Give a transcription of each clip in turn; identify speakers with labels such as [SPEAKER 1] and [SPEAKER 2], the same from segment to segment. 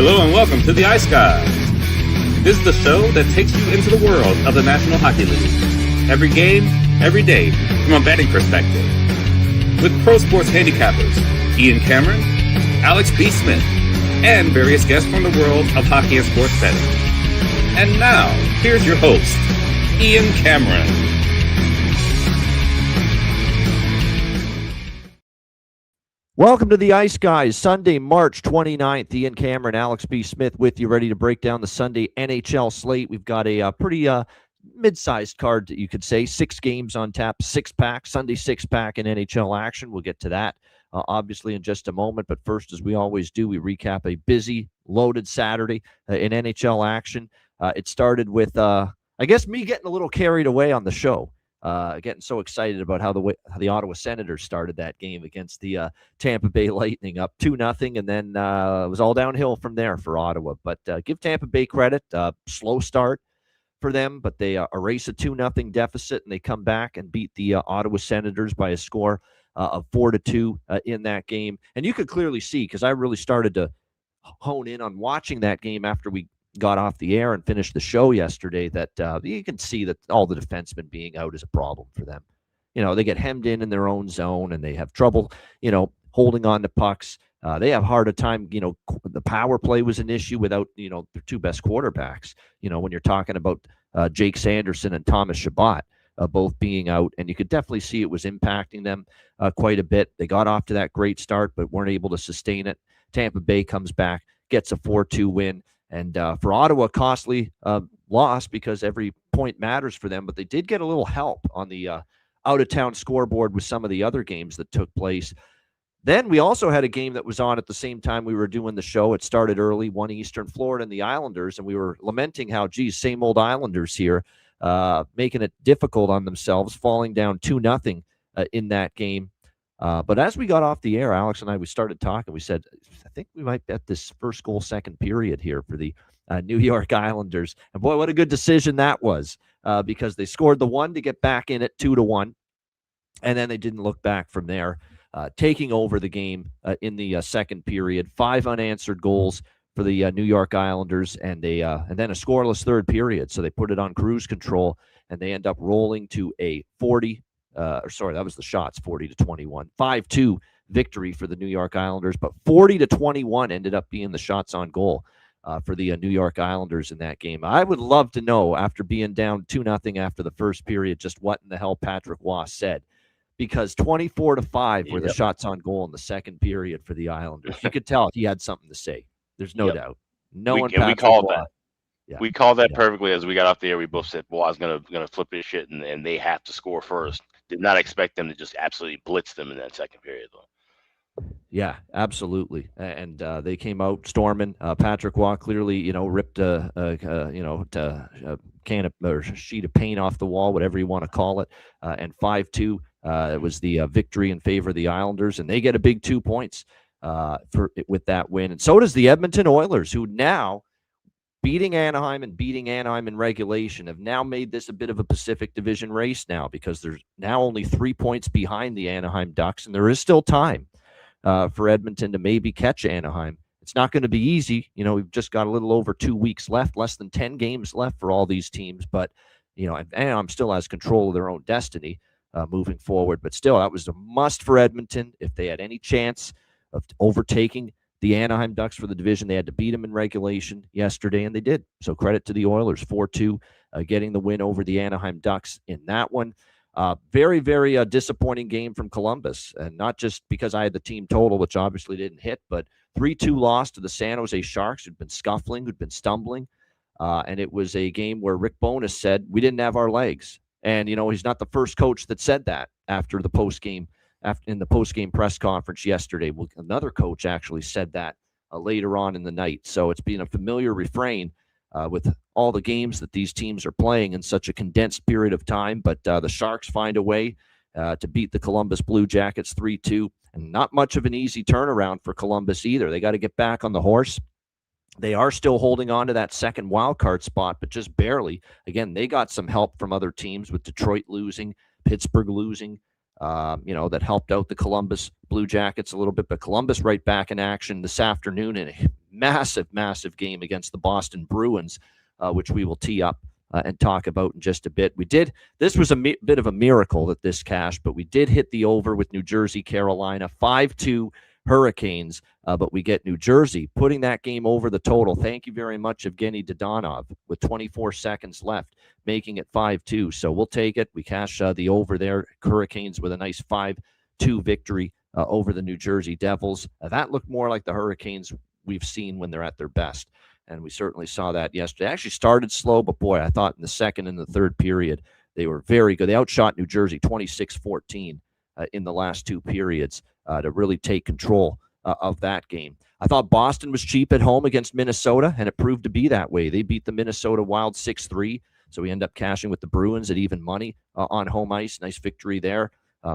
[SPEAKER 1] Hello and welcome to the Ice Guys. This is the show that takes you into the world of the National Hockey League. Every game, every day, from a betting perspective. With pro sports handicappers, Ian Cameron, Alex B. Smith, and various guests from the world of hockey and sports betting. And now, here's your host, Ian Cameron.
[SPEAKER 2] Welcome to the Ice Guys, Sunday, March 29th. Ian Cameron, Alex B. Smith with you, ready to break down the Sunday NHL slate. We've got a pretty mid-sized card, that you could say. 6 games on tap, 6-pack, Sunday 6-pack in NHL action. We'll get to that, obviously, in just a moment. But first, as we always do, we recap a busy, loaded Saturday in NHL action. It started with, I guess, me getting a little carried away on the show. Getting so excited about how the Ottawa Senators started that game against the Tampa Bay Lightning, up 2-0, and then it was all downhill from there for Ottawa. But give Tampa Bay credit, slow start for them, but they erase a 2-0 deficit, and they come back and beat the Ottawa Senators by a score of 4-2 in that game. And you could clearly see, because I really started to hone in on watching that game after we got off the air and finished the show yesterday, that you can see that all the defensemen being out is a problem for them. You know, they get hemmed in their own zone, and they have trouble, holding on to pucks. They have harder time, the power play was an issue without, their 2 best quarterbacks. When you're talking about Jake Sanderson and Thomas Chabot both being out, and you could definitely see it was impacting them quite a bit. They got off to that great start, but weren't able to sustain it. Tampa Bay comes back, gets a 4-2 win. And for Ottawa, costly loss because every point matters for them. But they did get a little help on the out-of-town scoreboard with some of the other games that took place. Then we also had a game that was on at the same time we were doing the show. It started early, 1 Eastern, Florida and the Islanders. And we were lamenting how, same old Islanders here, making it difficult on themselves, falling down 2-0 in that game. But as we got off the air, Alex and I, we started talking. We said, I think we might bet this first goal, second period here for the New York Islanders. And boy, what a good decision that was, because they scored the 1 to get back in at 2-1. And then they didn't look back from there, taking over the game in the second period. 5 unanswered goals for the New York Islanders, and then a scoreless third period. So they put it on cruise control, and they end up rolling to a 40. That was the shots, 40-21. 5-2 victory for the New York Islanders, but 40-21 ended up being the shots on goal for the New York Islanders in that game. I would love to know, after being down 2-0 after the first period, just what in the hell Patrick Waugh said, because 24-5 were the shots on goal in the second period for the Islanders. You could tell he had something to say. There's no doubt. We
[SPEAKER 3] called that. Yeah. We called that perfectly as we got off the air. We both said, Waugh's gonna flip his shit, and they have to score first. Did not expect them to just absolutely blitz them in that second period, though.
[SPEAKER 2] Yeah, absolutely. And they came out storming. Patrick Waugh clearly, ripped a can of or sheet of paint off the wall, whatever you want to call it. And 5-2, it was the victory in favor of the Islanders, and they get a big 2 points with that win. And so does the Edmonton Oilers, who now, beating Anaheim in regulation, have now made this a bit of a Pacific Division race now, because there's now only 3 points behind the Anaheim Ducks, and there is still time for Edmonton to maybe catch Anaheim. It's not going to be easy. We've just got a little over 2 weeks left, less than 10 games left for all these teams, but Anaheim still has control of their own destiny moving forward. But still, that was a must for Edmonton. If they had any chance of overtaking the Anaheim Ducks for the division, they had to beat them in regulation yesterday, and they did. So credit to the Oilers, 4-2, getting the win over the Anaheim Ducks in that one. Very, very disappointing game from Columbus, and not just because I had the team total, which obviously didn't hit, but 3-2 loss to the San Jose Sharks, who'd been scuffling, who'd been stumbling. And it was a game where Rick Bowness said, we didn't have our legs. And, he's not the first coach that said that after the postgame. In the post-game press conference yesterday. Well, another coach actually said that later on in the night. So it's been a familiar refrain with all the games that these teams are playing in such a condensed period of time. But the Sharks find a way to beat the Columbus Blue Jackets 3-2. And not much of an easy turnaround for Columbus either. They got to get back on the horse. They are still holding on to that second wild card spot, but just barely. Again, they got some help from other teams, with Detroit losing, Pittsburgh losing. That helped out the Columbus Blue Jackets a little bit, but Columbus right back in action this afternoon in a massive game against the Boston Bruins, which we will tee up and talk about in just a bit. This was a bit of a miracle that this cashed, but we did hit the over with New Jersey, Carolina, 5-2 Hurricanes, but we get New Jersey putting that game over the total. Thank you very much, Evgeny Dodonov, with 24 seconds left, making it 5-2. So we'll take it. We cash the over there. Hurricanes with a nice 5-2 victory over the New Jersey Devils. That looked more like the Hurricanes we've seen when they're at their best. And we certainly saw that yesterday. Actually started slow, but boy, I thought in the second and the third period, they were very good. They outshot New Jersey 26-14 in the last two periods to really take control of that game. I thought Boston was cheap at home against Minnesota, and it proved to be that way. They beat the Minnesota Wild 6-3, so we end up cashing with the Bruins at even money on home ice. Nice victory there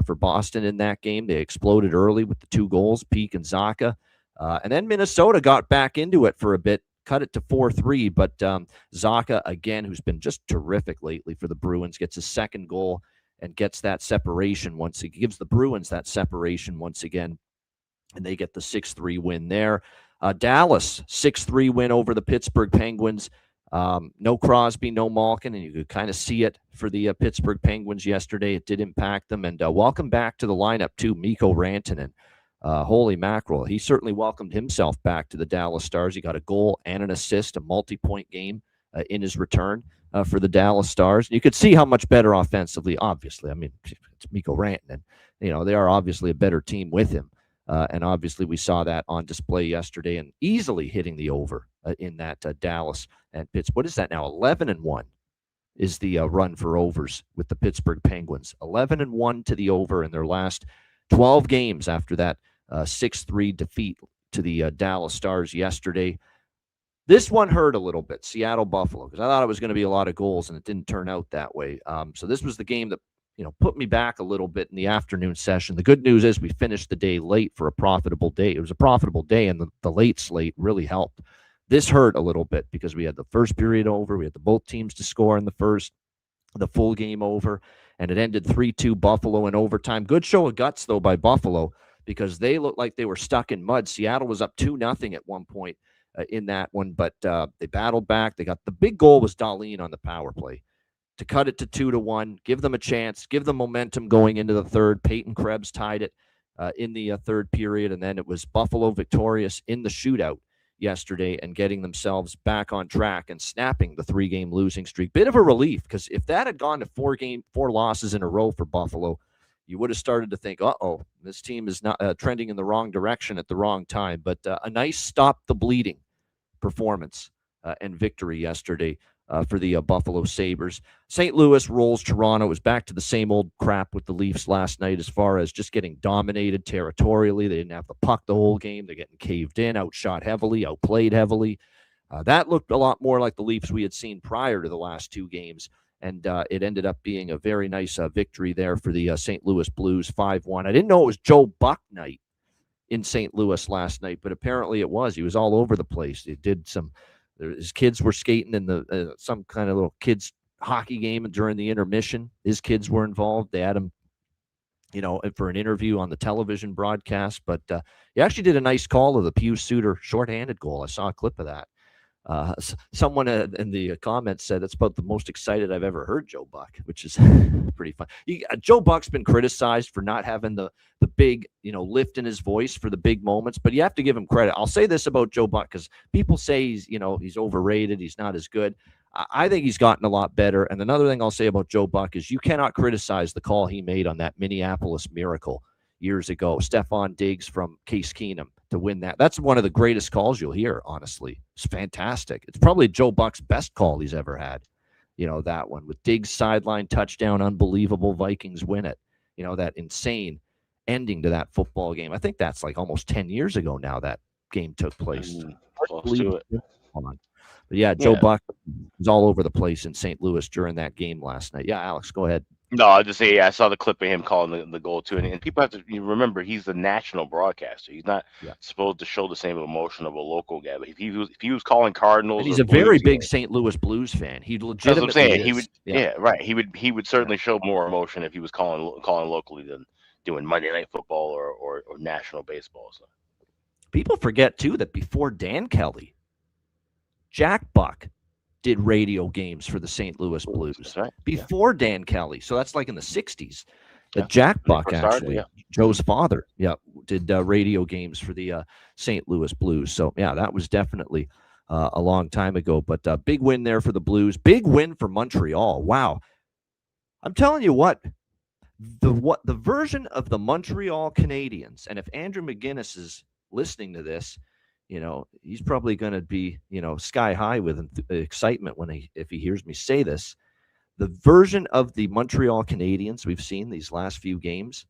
[SPEAKER 2] for Boston in that game. They exploded early with the 2 goals, Peak and Zacha. And then Minnesota got back into it for a bit, cut it to 4-3, but Zacha, again, who's been just terrific lately for the Bruins, gets his second goal and gets that separation once. He gives the Bruins that separation once again, and they get the 6-3 win there. Dallas, 6-3 win over the Pittsburgh Penguins. No Crosby, no Malkin, and you could kind of see it for the Pittsburgh Penguins yesterday. It did impact them, and welcome back to the lineup, too, Mikko Rantanen. Holy mackerel. He certainly welcomed himself back to the Dallas Stars. He got a goal and an assist, a multi-point game in his return for the Dallas Stars. And you could see how much better offensively, obviously. I mean, it's Mikko Rantanen. You know, they are obviously a better team with him. And obviously we saw that on display yesterday and easily hitting the over in that Dallas and Pittsburgh. What is that now? 11-1 is the run for overs with the Pittsburgh Penguins. 11-1 to the over in their last 12 games after that 6-3 defeat to the Dallas Stars yesterday. This one hurt a little bit, Seattle-Buffalo, because I thought it was going to be a lot of goals, and it didn't turn out that way. So this was the game that put me back a little bit in the afternoon session. The good news is we finished the day late for a profitable day. It was a profitable day, and the late slate really helped. This hurt a little bit because we had the first period over. We had both teams to score in the first, the full game over, and it ended 3-2 Buffalo in overtime. Good show of guts, though, by Buffalo, because they looked like they were stuck in mud. Seattle was up 2-0 at one point in that one, but they battled back. They got the big goal was Dahlin on the power play to cut it to 2-1, give them a chance, give them momentum going into the third. Peyton Krebs tied it in the third period, and then it was Buffalo victorious in the shootout yesterday and getting themselves back on track and snapping the 3-game losing streak. Bit of a relief, because if that had gone to 4 losses in a row for Buffalo, you would have started to think, this team is not trending in the wrong direction at the wrong time. But a nice stop the bleeding performance and victory yesterday for the Buffalo Sabres. St. Louis rolls Toronto. It was back to the same old crap with the Leafs last night as far as just getting dominated territorially. They didn't have the puck the whole game. They're getting caved in, outshot heavily, outplayed heavily. That looked a lot more like the Leafs we had seen prior to the last 2 games. And it ended up being a very nice victory there for the St. Louis Blues, 5-1. I didn't know it was Joe Buck night in St. Louis last night, but apparently it was. He was all over the place. He did his kids were skating in the some kind of little kids hockey game during the intermission. His kids were involved. They had him, for an interview on the television broadcast. But he actually did a nice call of the Pius Suter shorthanded goal. I saw a clip of that. Someone in the comments said it's about the most excited I've ever heard Joe Buck, which is pretty fun. Joe Buck's been criticized for not having the big, lift in his voice for the big moments, but you have to give him credit. I'll say this about Joe Buck, because people say he's overrated. He's not as good. I think he's gotten a lot better. And another thing I'll say about Joe Buck is you cannot criticize the call he made on that Minneapolis Miracle years ago. Stephon Diggs from Case Keenum to win that. That's one of the greatest calls you'll hear, honestly. It's fantastic. It's probably Joe Buck's best call he's ever had. That one with Diggs sideline touchdown, unbelievable, Vikings win it. That insane ending to that football game. I think that's like almost 10 years ago now that game took place.
[SPEAKER 3] Close to it.
[SPEAKER 2] But yeah, Joe Buck was all over the place in St. Louis during that game last night. Yeah, Alex, go ahead.
[SPEAKER 3] No, I'll just say I saw the clip of him calling the goal too, and people have to remember he's the national broadcaster. He's not supposed to show the same emotion of a local guy. But if he was calling Cardinals,
[SPEAKER 2] and he's a very big St. Louis Blues fan. He legitimately.
[SPEAKER 3] That's what I'm saying. He would, right. He would certainly show more emotion if he was calling locally than doing Monday Night Football or national baseball. So.
[SPEAKER 2] People forget, too, that before Dan Kelly, Jack Buck did radio games for the St. Louis Blues.
[SPEAKER 3] That's right.
[SPEAKER 2] Before Dan Kelly. So that's like in the 60s.
[SPEAKER 3] Yeah.
[SPEAKER 2] Jack
[SPEAKER 3] When he
[SPEAKER 2] Buck,
[SPEAKER 3] first started,
[SPEAKER 2] actually,
[SPEAKER 3] yeah.
[SPEAKER 2] Joe's father, did radio games for the St. Louis Blues. So, yeah, that was definitely a long time ago. But big win there for the Blues. Big win for Montreal. Wow. I'm telling you what the version of the Montreal Canadiens, and if Andrew McGinnis is listening to this, he's probably going to be, sky high with excitement if he hears me say this. The version of the Montreal Canadiens we've seen these last few games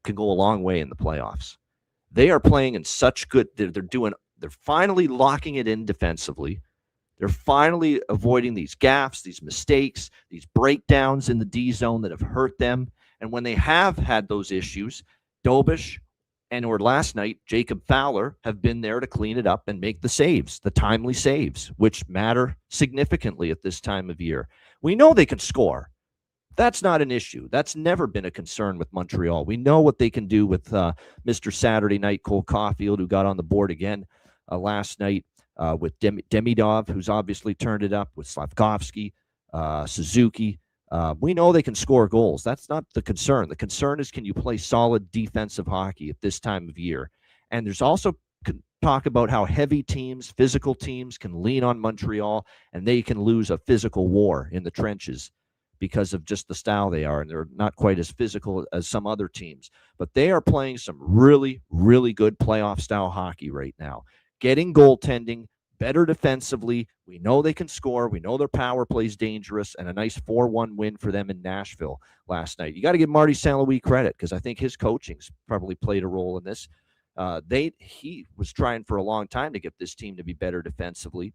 [SPEAKER 2] can go a long way in the playoffs. They are playing in such good. They're finally locking it in defensively. They're finally avoiding these gaffes, these mistakes, these breakdowns in the D zone that have hurt them. And when they have had those issues, Dobish or last night, Jacob Fowler have been there to clean it up and make the saves, the timely saves, which matter significantly at this time of year. We know they can score. That's not an issue. That's never been a concern with Montreal. We know what they can do with Mr. Saturday Night, Cole Caulfield, who got on the board again last night. With Demidov, who's obviously turned it up, with Slavkovsky, Suzuki. We know they can score goals. That's not the concern. The concern is, can you play solid defensive hockey at this time of year? And there's also talk about how heavy teams, physical teams, can lean on Montreal, and they can lose a physical war in the trenches because of just the style they are, and they're not quite as physical as some other teams. But they are playing some really, really good playoff-style hockey right now. Getting goaltending, better defensively. We know they can score. We know their power play is dangerous, and a nice 4-1 win for them in Nashville last night. You got to give Marty St. Louis credit, because I think his coaching's probably played a role in this. He was trying for a long time to get this team to be better defensively,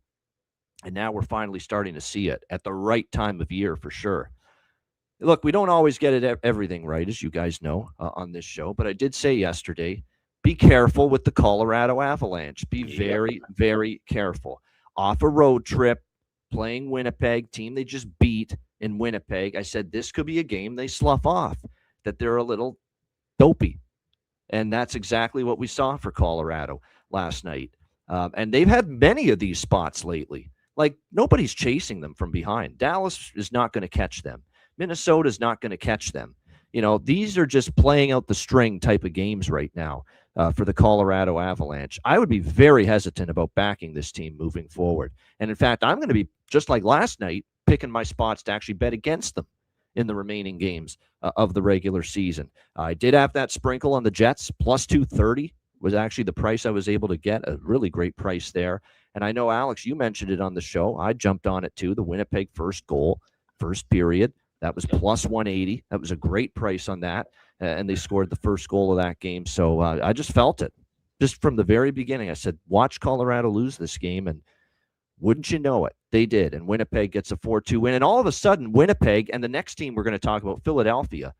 [SPEAKER 2] and now we're finally starting to see it at the right time of year for sure. Look, we don't always get everything right, as you guys know, on this show, but I did say yesterday, be careful with the Colorado Avalanche. Be very, very careful. Off a road trip, playing Winnipeg, team they just beat in Winnipeg. I said this could be a game they slough off, that they're a little dopey. And that's exactly what we saw for Colorado last night. And they've had many of these spots lately. Like, nobody's chasing them from behind. Dallas is not going to catch them. Minnesota is not going to catch them. These are just playing out the string type of games right now. For the Colorado Avalanche. I would be very hesitant about backing this team moving forward. And in fact, I'm going to be, just like last night, picking my spots to actually bet against them in the remaining games of the regular season. I did have that sprinkle on the Jets. Plus 230 was actually the price I was able to get. A really great price there. And I know, Alex, you mentioned it on the show. I jumped on it too. The Winnipeg first goal, first period. That was plus 180. That was a great price on that. And they scored the first goal of that game. So I just felt it. Just from the very beginning, I said, watch Colorado lose this game. And wouldn't you know it, they did. And Winnipeg gets a 4-2 win. And all of a sudden, Winnipeg and the next team we're going to talk about, Philadelphia,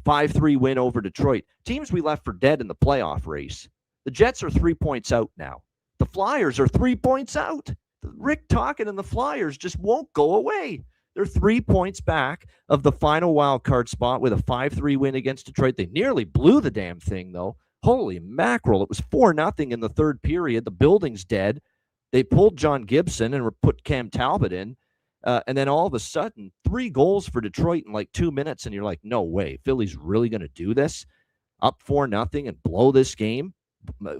[SPEAKER 2] 5-3 win over Detroit. Teams we left for dead in the playoff race. The Jets are 3 points out now. The Flyers are 3 points out. Rick Tocchet and the Flyers just won't go away. They're 3 points back of the final wild card spot with a 5-3 win against Detroit. They nearly blew the damn thing, though. Holy mackerel. It was 4-0 in the third period. The building's dead. They pulled John Gibson and put Cam Talbot in. And then all of a sudden, 3 goals for Detroit in like 2 minutes. And you're like, no way. Philly's really going to do this? Up 4-0 and blow this game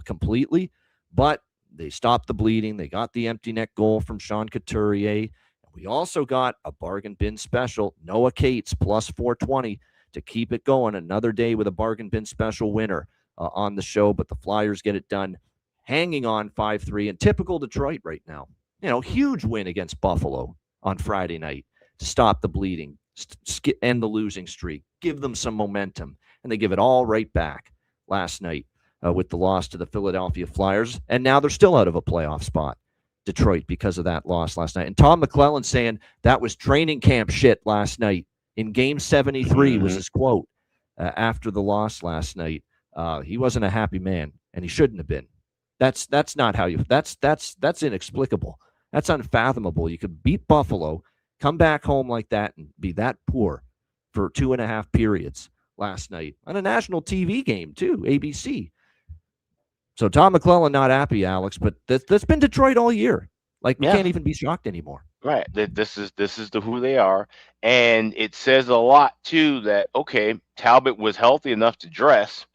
[SPEAKER 2] completely? But they stopped the bleeding. They got the empty net goal from Sean Couturier. We also got a bargain bin special, Noah Cates, plus 420 to keep it going. Another day with a bargain bin special winner on the show, but the Flyers get it done, hanging on 5-3. And typical Detroit right now. Huge win against Buffalo on Friday night to stop the bleeding, end the losing streak, give them some momentum. And they give it all right back last night with the loss to the Philadelphia Flyers. And now they're still out of a playoff spot, Detroit, because of that loss last night. And Tom McClellan saying that was training camp shit last night. In game 73 was his quote after the loss last night. He wasn't a happy man, and he shouldn't have been. That's not how you. That's inexplicable. That's unfathomable. You could beat Buffalo, come back home like that, and be that poor for 2.5 periods last night on a national TV game too, ABC. So Tom McClellan not happy, Alex, but that's been Detroit all year. Like, we can't even be shocked anymore.
[SPEAKER 3] Right. This is who they are. And it says a lot too that, okay, Talbot was healthy enough to dress,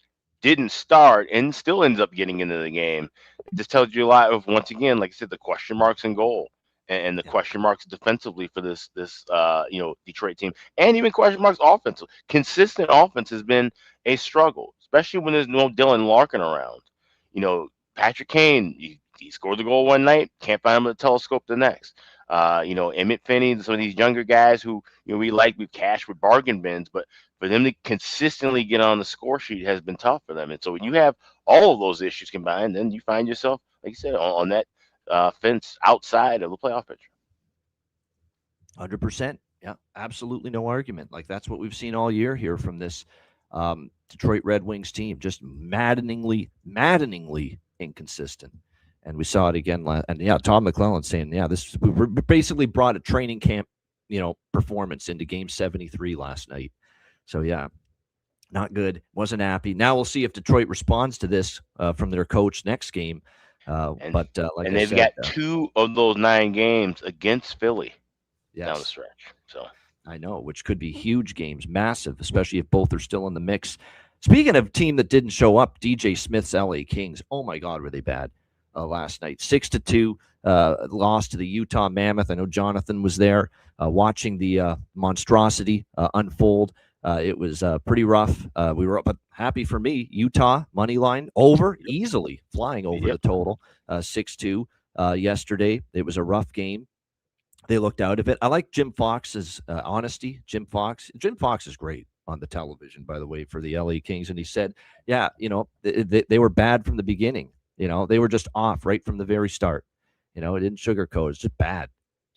[SPEAKER 3] didn't start, and still ends up getting into the game. It just tells you a lot of, once again, like I said, the question marks in goal and the question marks defensively for this Detroit team, and even question marks offensively. Consistent offense has been a struggle, especially when there's no Dylan Larkin around. Patrick Kane, he scored the goal one night, can't find him at the telescope the next. Emmett Finney, some of these younger guys who we like with cash with bargain bins, but for them to consistently get on the score sheet has been tough for them. And so when you have all of those issues combined, then you find yourself, like you said, on that fence outside of the playoff picture.
[SPEAKER 2] 100%. Yeah, absolutely no argument. Like, that's what we've seen all year here from this Detroit Red Wings team. Just maddeningly inconsistent. And we saw it again. Tom McClellan saying, we basically brought a training camp, performance into Game 73 last night. So, not good. Wasn't happy. Now we'll see if Detroit responds to this from their coach next game.
[SPEAKER 3] They've got 2 of those 9 games against Philly down the stretch. So
[SPEAKER 2] I know, which could be huge games, massive, especially if both are still in the mix. Speaking of a team that didn't show up, DJ Smith's LA Kings. Oh my God, were they bad last night? 6-2 loss to the Utah Mammoth. I know Jonathan was there watching the monstrosity unfold. It was pretty rough. We were up, but happy for me. Utah money line over easily, flying over the total. 6-2 yesterday. It was a rough game. They looked out of it. I like Jim Fox's honesty. Jim Fox is great on the television, by the way, for the LA Kings. And he said, they were bad from the beginning. They were just off right from the very start. It didn't sugarcoat. It's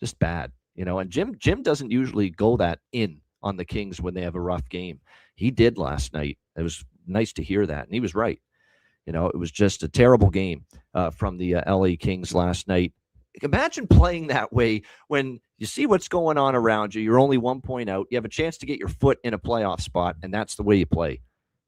[SPEAKER 2] just bad. And Jim doesn't usually go that in on the Kings when they have a rough game. He did last night. It was nice to hear that. And he was right. It was just a terrible game from the LA Kings last night. Imagine playing that way when you see what's going on around you. You're only 1 point out. You have a chance to get your foot in a playoff spot, and that's the way you play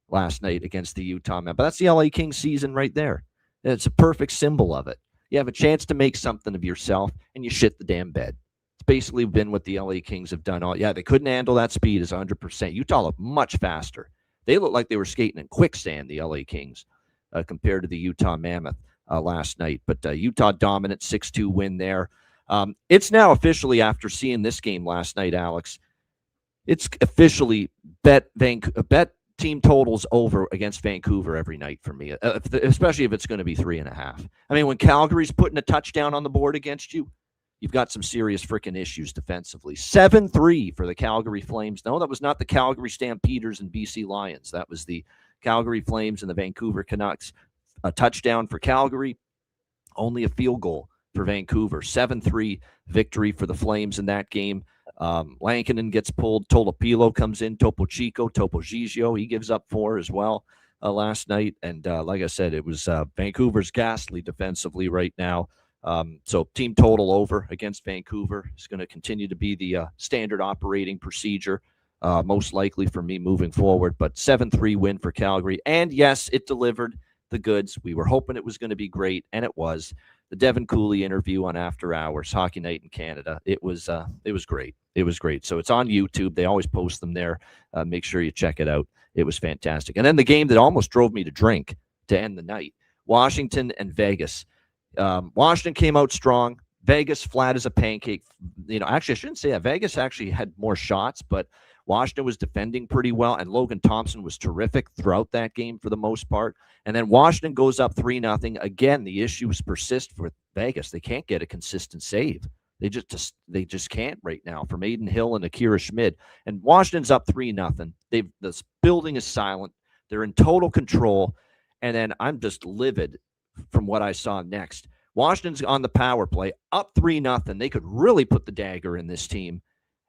[SPEAKER 2] last night against the Utah Mammoth. But that's the LA Kings season right there. It's a perfect symbol of it. You have a chance to make something of yourself, and you shit the damn bed. It's basically been what the LA Kings have done. They couldn't handle that speed as 100%. Utah looked much faster. They looked like they were skating in quicksand, the LA Kings, compared to the Utah Mammoth last night. But Utah dominant, 6-2 win there. It's now officially, after seeing this game last night, Alex, it's officially bet team totals over against Vancouver every night for me, especially if it's going to be 3.5. I mean, when Calgary's putting a touchdown on the board against you, you've got some serious freaking issues defensively. 7-3 for the Calgary Flames. No, that was not the Calgary Stampeders and BC Lions. That was the Calgary Flames and the Vancouver Canucks. A touchdown for Calgary, only a field goal for Vancouver. 7-3 victory for the Flames in that game. Lankinen gets pulled. Tolopilo comes in. Topo Gigio, he gives up 4 as well last night. And like I said, it was Vancouver's ghastly defensively right now. So team total over against Vancouver is going to continue to be the standard operating procedure, most likely for me moving forward. But 7-3 win for Calgary. And yes, it delivered the goods. We were hoping it was going to be great, and it was. The Devin Cooley interview on After Hours, Hockey Night in Canada, it was great. It was great. So it's on YouTube. They always post them there. Make sure you check it out. It was fantastic. And then the game that almost drove me to drink to end the night, Washington and Vegas. Washington came out strong. Vegas flat as a pancake. Actually, I shouldn't say that. Vegas actually had more shots, but Washington was defending pretty well, and Logan Thompson was terrific throughout that game for the most part. And then Washington goes up 3-0. Again, the issues persist for Vegas. They can't get a consistent save. They just can't right now from Aiden Hill and Akira Schmid. And Washington's up 3-0. This building is silent. They're in total control. And then I'm just livid from what I saw next. Washington's on the power play, up 3-0. They could really put the dagger in this team.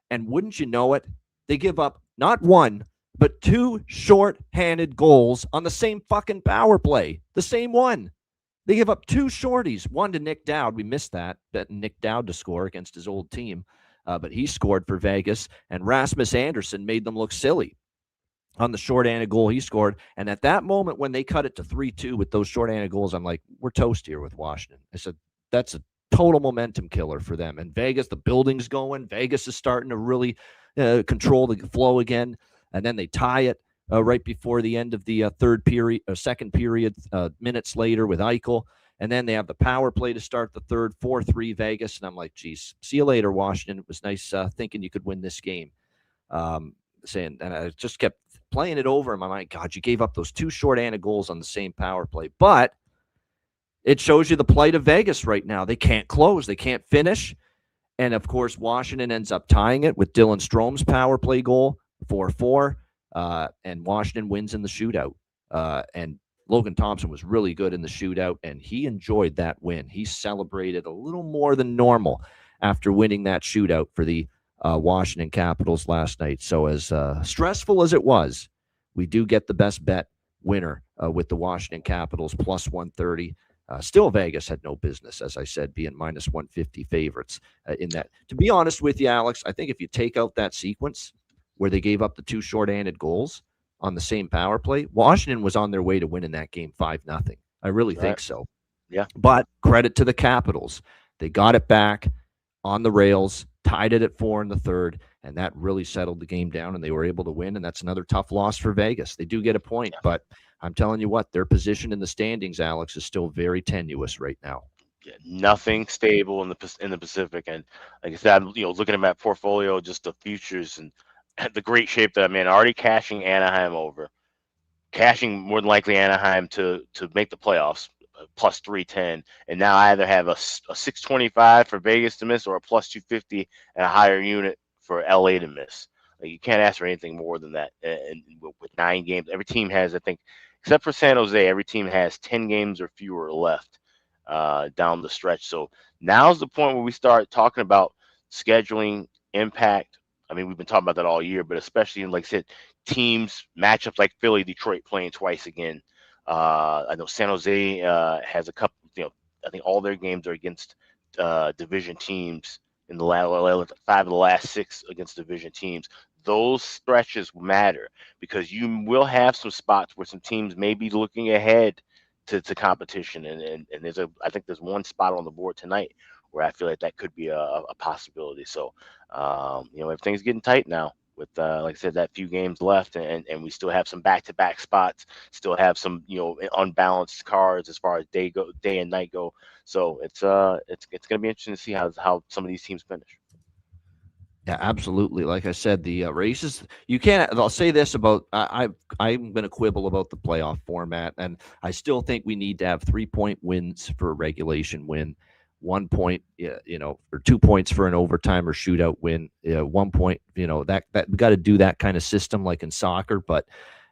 [SPEAKER 2] And wouldn't you know it, they give up not 1, but 2 short-handed goals on the same fucking power play. The same one. They give up 2 shorties, one to Nick Dowd. We missed that, betting Nick Dowd to score against his old team. But he scored for Vegas, and Rasmus Andersson made them look silly. on the shorthanded goal he scored. And at that moment, when they cut it to 3-2 with those shorthanded goals, I'm like, we're toast here with Washington. I said, that's a total momentum killer for them. And Vegas, the building's going. Vegas is starting to really control the flow again. And then they tie it right before the end of the second period, minutes later with Eichel. And then they have the power play to start the third, 4-3 Vegas. And I'm like, geez, see you later, Washington. It was nice thinking you could win this game. And I just kept playing it over in my mind. God, you gave up those two shorthanded goals on the same power play. But it shows you the plight of Vegas right now. They can't close. They can't finish. And, of course, Washington ends up tying it with Dylan Strome's power play goal, 4-4. And Washington wins in the shootout. And Logan Thompson was really good in the shootout, and he enjoyed that win. He celebrated a little more than normal after winning that shootout for the Washington Capitals last night. So as stressful as it was, we do get the best bet winner with the Washington Capitals plus 130. Still, Vegas had no business, as I said, being minus 150 favorites in that. To be honest with you, Alex, I think if you take out that sequence where they gave up the two shorthanded goals on the same power play, Washington was on their way to winning that game 5-0. I really think so.
[SPEAKER 3] Yeah.
[SPEAKER 2] But credit to the Capitals. They got it back on the rails, tied it at 4 in the third, and that really settled the game down, and they were able to win, and that's another tough loss for Vegas. They do get a point, but I'm telling you what, their position in the standings, Alex, is still very tenuous right now.
[SPEAKER 3] Yeah, nothing stable in the Pacific, and like I said, looking at my portfolio, just the futures and the great shape that I'm in. Already cashing Anaheim over, cashing more than likely Anaheim to make the playoffs, plus 310, and now I either have a 625 for Vegas to miss or a plus 250 and a higher unit for LA to miss. Like, you can't ask for anything more than that. And with 9 games, every team has, I think, except for San Jose, every team has 10 games or fewer left down the stretch. So now's the point where we start talking about scheduling impact. I mean, we've been talking about that all year, but especially in, like I said, teams, matchups like Philly, Detroit playing twice again. I know San Jose has a couple, I think all their games are against division teams in the last 5 of the last 6 against division teams. Those stretches matter because you will have some spots where some teams may be looking ahead to competition. And I think there's one spot on the board tonight where I feel like that could be a possibility. So, everything's getting tight now with, like I said, that few games left, and we still have some back-to-back spots, still have some, unbalanced cards as far as day and night go. So it's going to be interesting to see how some of these teams finish.
[SPEAKER 2] Yeah, absolutely. Like I said, the races, you can't, I'll say this about, I'm going to quibble about the playoff format, and I still think we need to have 3-point wins for a regulation win, 1 point, or 2 points for an overtime or shootout win, 1 point, that we got to do that kind of system like in soccer. But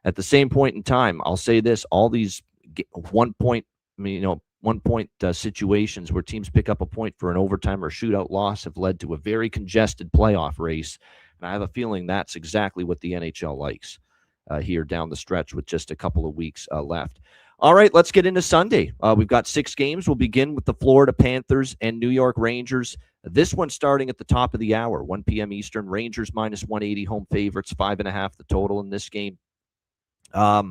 [SPEAKER 2] at the same point in time, I'll say this, all these 1 point, 1 point situations where teams pick up a point for an overtime or shootout loss have led to a very congested playoff race. And I have a feeling that's exactly what the NHL likes here down the stretch with just a couple of weeks left. All right, let's get into Sunday. We've got 6 games. We'll begin with the Florida Panthers and New York Rangers. This one starting at the top of the hour, 1 p.m. Eastern. Rangers minus 180, home favorites, 5.5 the total in this game. I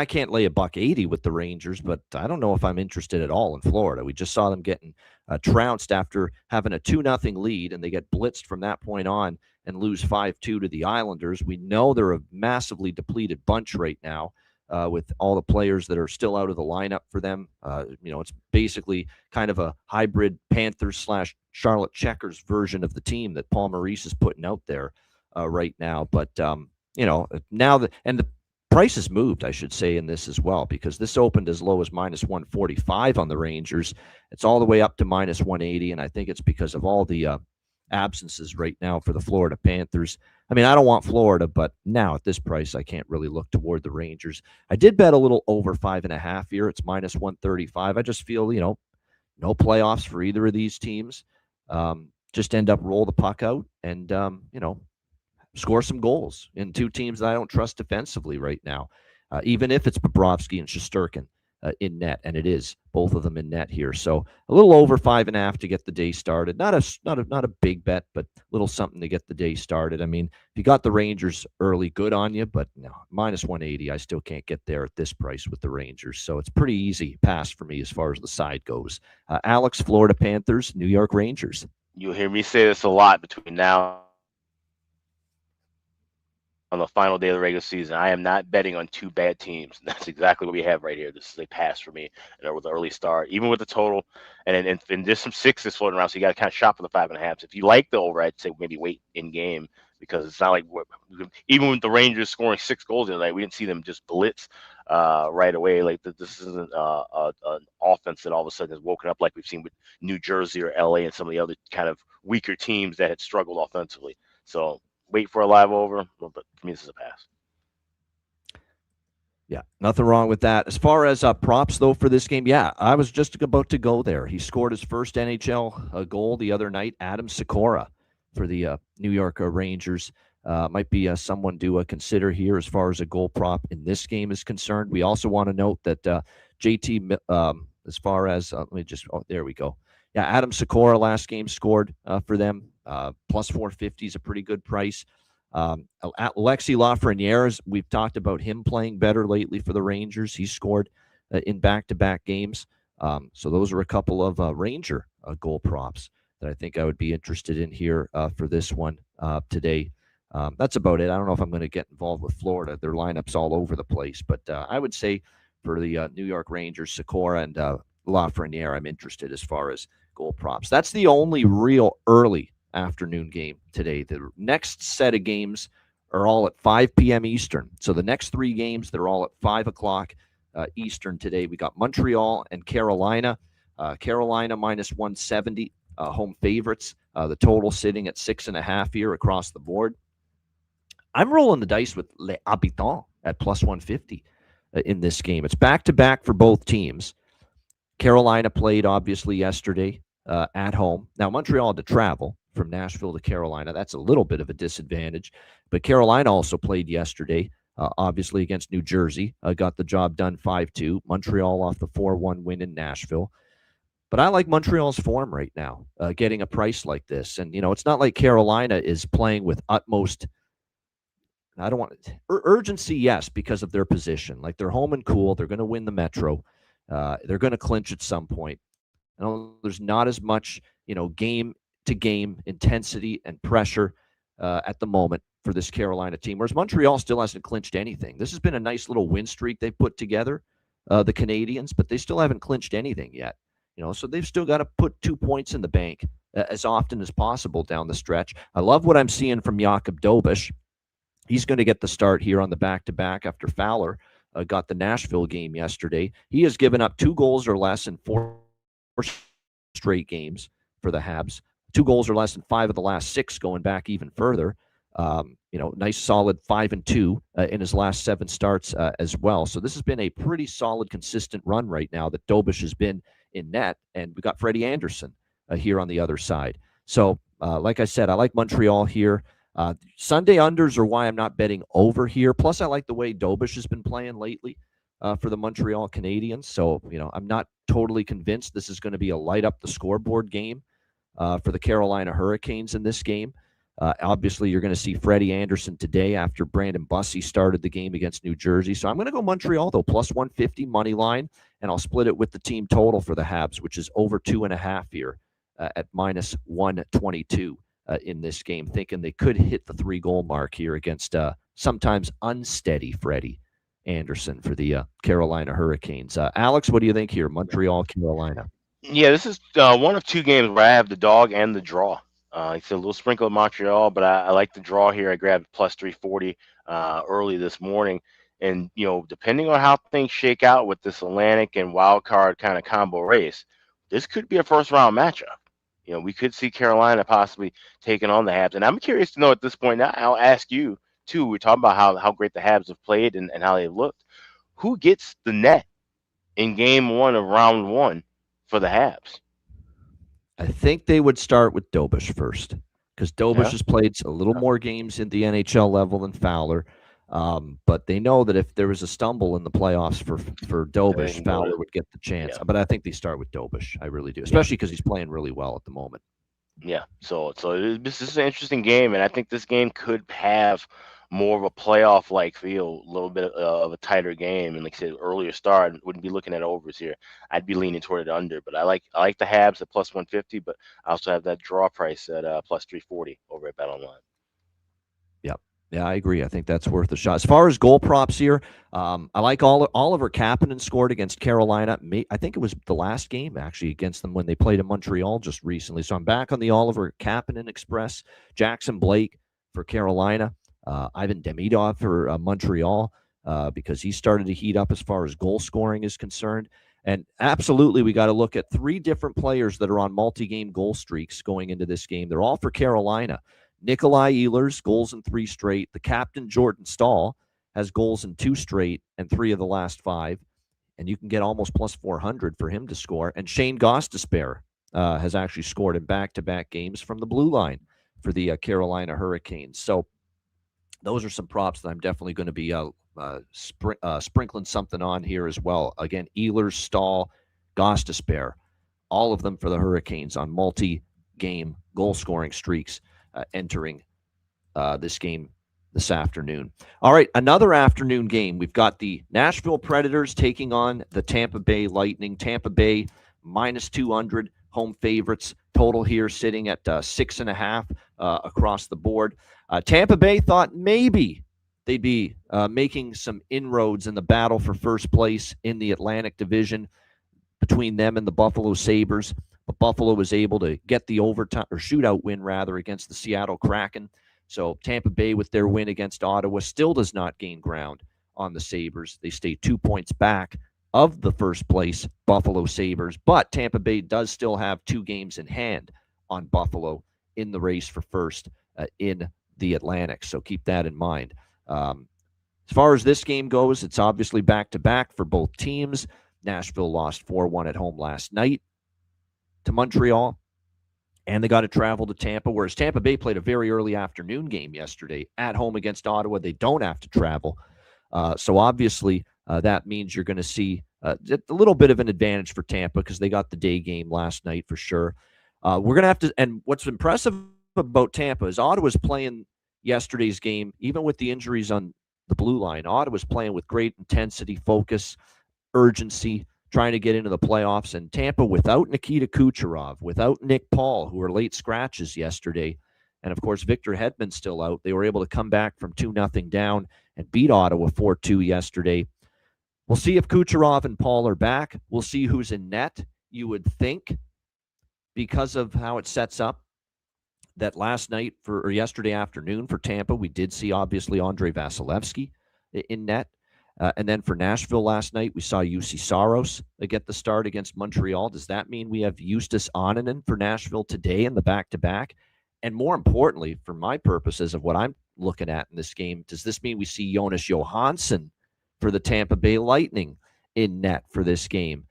[SPEAKER 2] can't lay $180 with the Rangers, but I don't know if I'm interested at all in Florida. We just saw them getting trounced after having a 2-0 lead, and they get blitzed from that point on and lose 5-2 to the Islanders. We know they're a massively depleted bunch right now with all the players that are still out of the lineup for them. It's basically kind of a hybrid Panthers/Charlotte Checkers version of the team that Paul Maurice is putting out there right now. But, now the price has moved, I should say, in this as well, because this opened as low as minus 145 on the Rangers. It's all the way up to minus 180, and I think it's because of all the absences right now for the Florida Panthers. I don't want Florida, but now at this price, I can't really look toward the Rangers. I did bet a little over 5.5 here. It's minus 135. I just feel, no playoffs for either of these teams. Just end up roll the puck out and, score some goals in 2 teams that I don't trust defensively right now, even if it's Bobrovsky and Shesterkin. in net, and it is both of them in net here. So a little over 5.5 to get the day started. Not a big bet, but a little something to get the day started. I mean, if you got the Rangers early, good on you, but no, minus 180, I still can't get there at this price with the Rangers. So it's pretty easy pass for me as far as the side goes. Alex, Florida Panthers, New York Rangers.
[SPEAKER 3] You'll hear me say this a lot between now on the final day of the regular season. I am not betting on two bad teams. That's exactly what we have right here. This is a pass for me with the early start, even with the total. And there's some sixes floating around, so you got to kind of shop for the 5.5. If you like the over, I'd say maybe wait in game, because it's not like even with the Rangers scoring 6 goals the other night, we didn't see them just blitz right away. Like this isn't an offense that all of a sudden has woken up like we've seen with New Jersey or LA and some of the other kind of weaker teams that had struggled offensively. So wait for a live over, but for me, this is a pass.
[SPEAKER 2] Yeah, nothing wrong with that. As far as props, though, for this game, yeah, I was just about to go there. He scored his first NHL goal the other night, Adam Sikora, for the New York Rangers. Might be someone to consider here as far as a goal prop in this game is concerned. We also want to note that JT, as far as, there we go. Yeah, Adam Sikora last game scored for them. Plus 450 is a pretty good price. Alexis Lafreniere, we've talked about him playing better lately for the Rangers. He scored in back-to-back games. So those are a couple of Ranger goal props that I think I would be interested in here for this one today. That's about it. I don't know if I'm going to get involved with Florida. Their lineup's all over the place. But I would say for the New York Rangers, Sikora and Lafreniere, I'm interested as far as goal props. That's the only real early afternoon game today. The next set of games are all at 5 p.m. Eastern. So the next 3 games, they're all at 5 o'clock Eastern today. We got Montreal and Carolina. Carolina minus 170, home favorites. The total sitting at 6.5 here across the board. I'm rolling the dice with Les Habitants at plus 150 in this game. It's back-to-back for both teams. Carolina played, obviously, yesterday at home. Now, Montreal had to travel from Nashville to Carolina. That's a little bit of a disadvantage. But Carolina also played yesterday, obviously against New Jersey. Got the job done 5-2. Montreal off the 4-1 win in Nashville. But I like Montreal's form right now, getting a price like this. And, it's not like Carolina is playing with utmost, I don't want urgency, yes, because of their position. Like, they're home and cool. They're going to win the Metro. They're going to clinch at some point. There's not as much, game-to-game intensity and pressure at the moment for this Carolina team, whereas Montreal still hasn't clinched anything. This has been a nice little win streak they've put together, the Canadiens, but they still haven't clinched anything yet. So they've still got to put 2 points in the bank as often as possible down the stretch. I love what I'm seeing from Jakub Dobeš. He's going to get the start here on the back-to-back after Fowler got the Nashville game yesterday. He has given up 2 goals or less in 4 straight games for the Habs. 2 goals or less in 5 of the last 6, going back even further. Nice solid 5-2 in his last 7 starts as well. So this has been a pretty solid, consistent run right now that Dobeš has been in net, and we got Freddie Anderson here on the other side. So, like I said, I like Montreal here. Sunday unders are why I'm not betting over here. Plus, I like the way Dobeš has been playing lately for the Montreal Canadiens. So, I'm not totally convinced this is going to be a light up the scoreboard game for the Carolina Hurricanes in this game. Obviously, you're going to see Freddie Anderson today after Brandon Bussey started the game against New Jersey. So I'm going to go Montreal, though, plus 150 money line, and I'll split it with the team total for the Habs, which is over 2.5 here at minus 122 in this game, thinking they could hit the 3-goal mark here against sometimes unsteady Freddie Anderson for the Carolina Hurricanes. Alex, what do you think here? Montreal, Carolina.
[SPEAKER 3] Yeah, this is one of 2 games where I have the dog and the draw. It's a little sprinkle of Montreal, but I like the draw here. I grabbed plus 340 early this morning. And, depending on how things shake out with this Atlantic and wild card kind of combo race, this could be a first-round matchup. We could see Carolina possibly taking on the Habs. And I'm curious to know at this point, now I'll ask you, too, we're talking about how great the Habs have played and how they've looked. Who gets the net in game 1 of round 1 for the Habs?
[SPEAKER 2] I think they would start with Dobeš first, because Dobeš has played a little more games in the NHL level than Fowler. But they know that if there was a stumble in the playoffs for Dobish, Fowler would get the chance.
[SPEAKER 3] Yeah.
[SPEAKER 2] But I think they start with Dobish. I really do,
[SPEAKER 3] Yeah.
[SPEAKER 2] especially because he's playing really well at the moment.
[SPEAKER 3] Yeah. So this is an interesting game, and I think this game could have more of a playoff-like feel, a little bit of a tighter game. And like I said, earlier start, wouldn't be looking at overs here. I'd be leaning toward it under, but I like the Habs at plus 150, but I also have that draw price at plus 340 over at BetOnline.
[SPEAKER 2] Yeah, I agree. I think that's worth a shot. As far as goal props here, I like Oliver Kapanen scored against Carolina. I think it was the last game, actually, against them when they played in Montreal just recently. So I'm back on the Oliver Kapanen Express. Jackson Blake for Carolina. Ivan Demidov for Montreal because he started to heat up as far as goal scoring is concerned. And absolutely, we got to look at 3 different players that are on multi-game goal streaks going into this game. They're all for Carolina. Nikolai Ehlers, goals in 3 straight. The captain, Jordan Staal, has goals in 2 straight and 3 of the last 5. And you can get almost plus 400 for him to score. And Shane Gostisbehere has actually scored in back-to-back games from the blue line for the Carolina Hurricanes. So those are some props that I'm definitely going to be sprinkling something on here as well. Again, Ehlers, Staal, Gostisbehere, all of them for the Hurricanes on multi-game goal-scoring streaks. Entering this game this afternoon. All right, another afternoon game. We've got the Nashville Predators taking on the Tampa Bay Lightning. Tampa Bay minus 200 home favorites. Total here sitting at 6.5 across the board. Tampa Bay thought maybe they'd be making some inroads in the battle for first place in the Atlantic Division between them and the Buffalo Sabres. But Buffalo was able to get the overtime or shootout win rather against the Seattle Kraken. So Tampa Bay with their win against Ottawa still does not gain ground on the Sabres. They stay 2 points back of the first place Buffalo Sabres, but Tampa Bay does still have 2 games in hand on Buffalo in the race for first in the Atlantic. So keep that in mind. As far as this game goes, it's obviously back-to-back for both teams. Nashville lost 4-1 at home last night to Montreal, and they got to travel to Tampa, whereas Tampa Bay played a very early afternoon game yesterday at home against Ottawa. They don't have to travel. So obviously that means you're going to see a little bit of an advantage for Tampa because they got the day game last night for sure. We're going to have to, and what's impressive about Tampa is Ottawa's playing yesterday's game, even with the injuries on the blue line. Ottawa's playing with great intensity, focus, urgency, trying to get into the playoffs. And Tampa, without Nikita Kucherov, without Nick Paul, who were late scratches yesterday, and of course Victor Hedman's still out, they were able to come back from 2-0 down and beat Ottawa 4-2 yesterday. We'll see if Kucherov and Paul are back. We'll see who's in net. You would think, because of how it sets up, that last night or yesterday afternoon for Tampa, we did see obviously Andrei Vasilevsky in net. And then for Nashville last night, we saw Jussi Saros get the start against Montreal. Does that mean we have Justus Annunen for Nashville today in the back-to-back? And more importantly, for my purposes of what I'm looking at in this game, does this mean we see Jonas Johansson for the Tampa Bay Lightning in net for this game?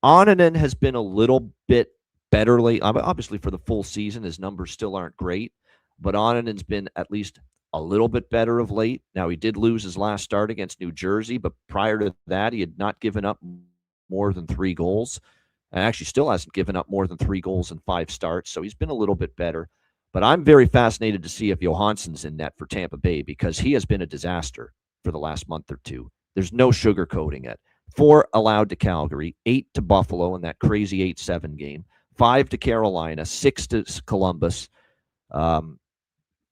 [SPEAKER 2] Annunen has been a little bit better late. Obviously, for the full season, his numbers still aren't great, but Annunen's been at least a little bit better of late. Now, he did lose his last start against New Jersey, but prior to that, he had not given up more than 3 goals. And actually still hasn't given up more than 3 goals in 5 starts, so he's been a little bit better. But I'm very fascinated to see if Johansson's in net for Tampa Bay because he has been a disaster for the last month or two. There's no sugarcoating it. 4 allowed to Calgary, 8 to Buffalo in that crazy 8-7 game, 5 to Carolina, 6 to Columbus.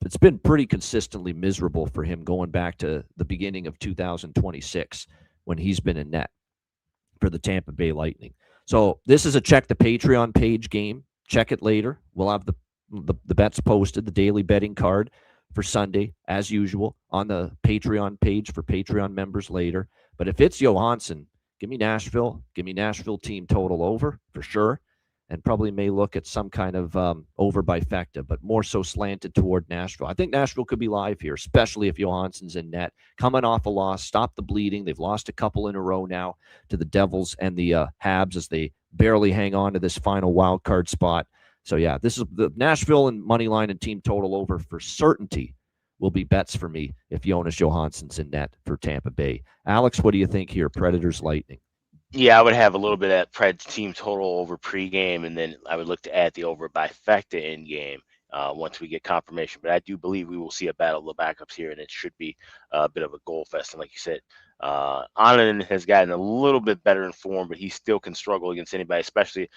[SPEAKER 2] It's been pretty consistently miserable for him going back to the beginning of 2026 when he's been in net for the Tampa Bay Lightning. So this is a check the Patreon page game. Check it later. We'll have the bets posted, the daily betting card for Sunday, as usual, on the Patreon page for Patreon members later. But if it's Johansson, give me Nashville. Give me Nashville team total over for sure. And probably may look at some kind of over bifecta, but more so slanted toward Nashville. I think Nashville could be live here, especially if Johansson's in net. Coming off a loss, stop the bleeding. They've lost a couple in a row now to the Devils and the Habs as they barely hang on to this final wild card spot. So, yeah, this is the Nashville and money line and team total over for certainty will be bets for me if Jonas Johansson's in net for Tampa Bay. Alex, what do you think here? Predators Lightning.
[SPEAKER 3] Yeah, I would have a little bit of that Preds team total over pregame, and then I would look to add the over bifecta in game once we get confirmation. But I do believe we will see a battle of the backups here, and it should be a bit of a goal fest. And like you said, Annunen has gotten a little bit better in form, but he still can struggle against anybody, especially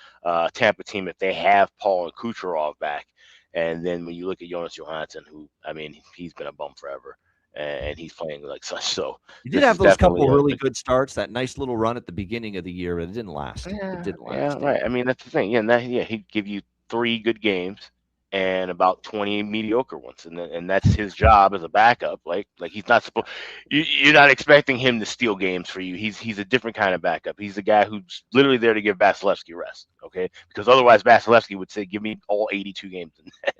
[SPEAKER 3] Tampa team if they have Paul and Kucherov back. And then when you look at Jonas Johansson, who, I mean, he's been a bum forever, and he's playing like such. So
[SPEAKER 2] he did have those couple really good starts, that nice little run at the beginning of the year, but it didn't last. It didn't last.
[SPEAKER 3] Yeah, right. I mean, that's the thing. Yeah, he'd give you 3 good games and about 20 mediocre ones, and that's his job as a backup. Like he's not supposed. You're not expecting him to steal games for you. He's a different kind of backup. He's the guy who's literally there to give Vasilevsky rest. Okay, because otherwise Vasilevsky would say, "Give me all 82 games."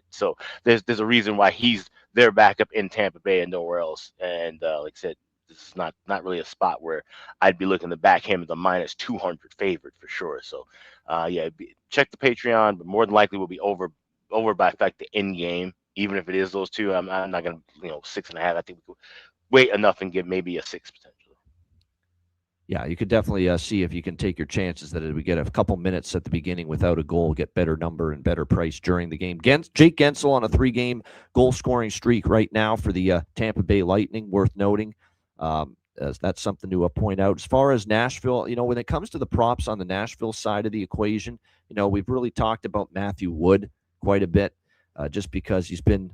[SPEAKER 3] So there's a reason why he's their backup in Tampa Bay and nowhere else. And like I said, this is not really a spot where I'd be looking to back him as a minus 200 favorite for sure. So check the Patreon, but more than likely will be over by fact the in game, even if it is those two. I'm not gonna 6.5. I think we could wait enough and give maybe a 6 potentially.
[SPEAKER 2] Yeah, you could definitely see if you can take your chances that we get a couple minutes at the beginning without a goal, get better number and better price during the game. Jake Gensel on a 3-game goal-scoring streak right now for the Tampa Bay Lightning, worth noting. That's something to point out. As far as Nashville, when it comes to the props on the Nashville side of the equation, we've really talked about Matthew Wood quite a bit, just because he's been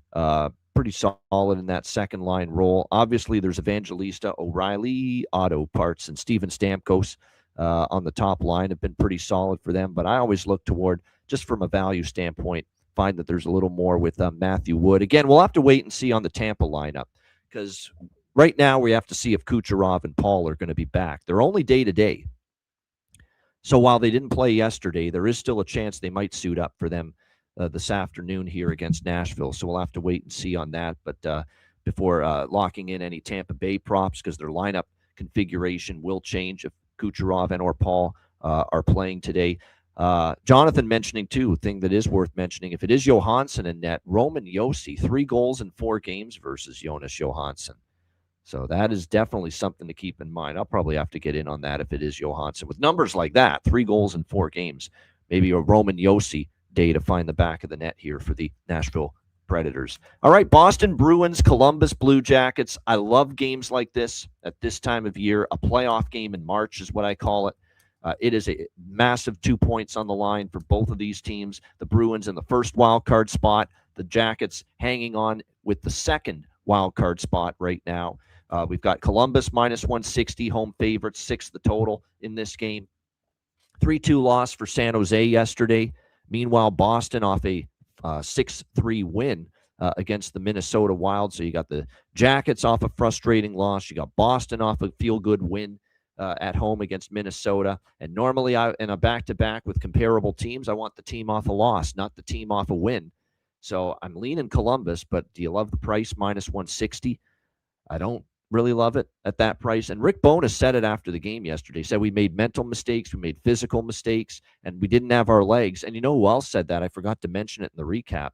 [SPEAKER 2] pretty solid in that second line role. Obviously, there's Evangelista, O'Reilly, Otto Parts, and Steven Stamkos on the top line have been pretty solid for them. But I always look toward, just from a value standpoint, find that there's a little more with Matthew Wood. Again, we'll have to wait and see on the Tampa lineup, because right now we have to see if Kucherov and Paul are going to be back. They're only day-to-day. So while they didn't play yesterday, there is still a chance they might suit up for them this afternoon here against Nashville. So we'll have to wait and see on that. But before locking in any Tampa Bay props, because their lineup configuration will change if Kucherov and or Paul are playing today. Jonathan mentioning, too, a thing that is worth mentioning, if it is Johansson in net, Roman Josi, 3 goals in 4 games versus Jonas Johansson. So that is definitely something to keep in mind. I'll probably have to get in on that if it is Johansson. With numbers like that, 3 goals in 4 games, maybe a Roman Josi day to find the back of the net here for the Nashville Predators. All right, Boston Bruins, Columbus Blue Jackets. I love games like this at this time of year. A playoff game in March is what I call it. It is a massive 2 points on the line for both of these teams. The Bruins in the first wild card spot. The Jackets hanging on with the second wild card spot right now. We've got Columbus minus 160, home favorites, 6 the total in this game. 3-2 loss for San Jose yesterday. Meanwhile, Boston off a 6-3 win against the Minnesota Wild. So you got the Jackets off a frustrating loss. You got Boston off a feel-good win at home against Minnesota. And normally in a back-to-back with comparable teams, I want the team off a loss, not the team off a win. So I'm leaning Columbus, but do you love the price, minus 160? I don't really love it at that price. And Rick Bowness said it after the game yesterday. He said we made mental mistakes, we made physical mistakes, and we didn't have our legs. And you know who else said that? I forgot to mention it in the recap.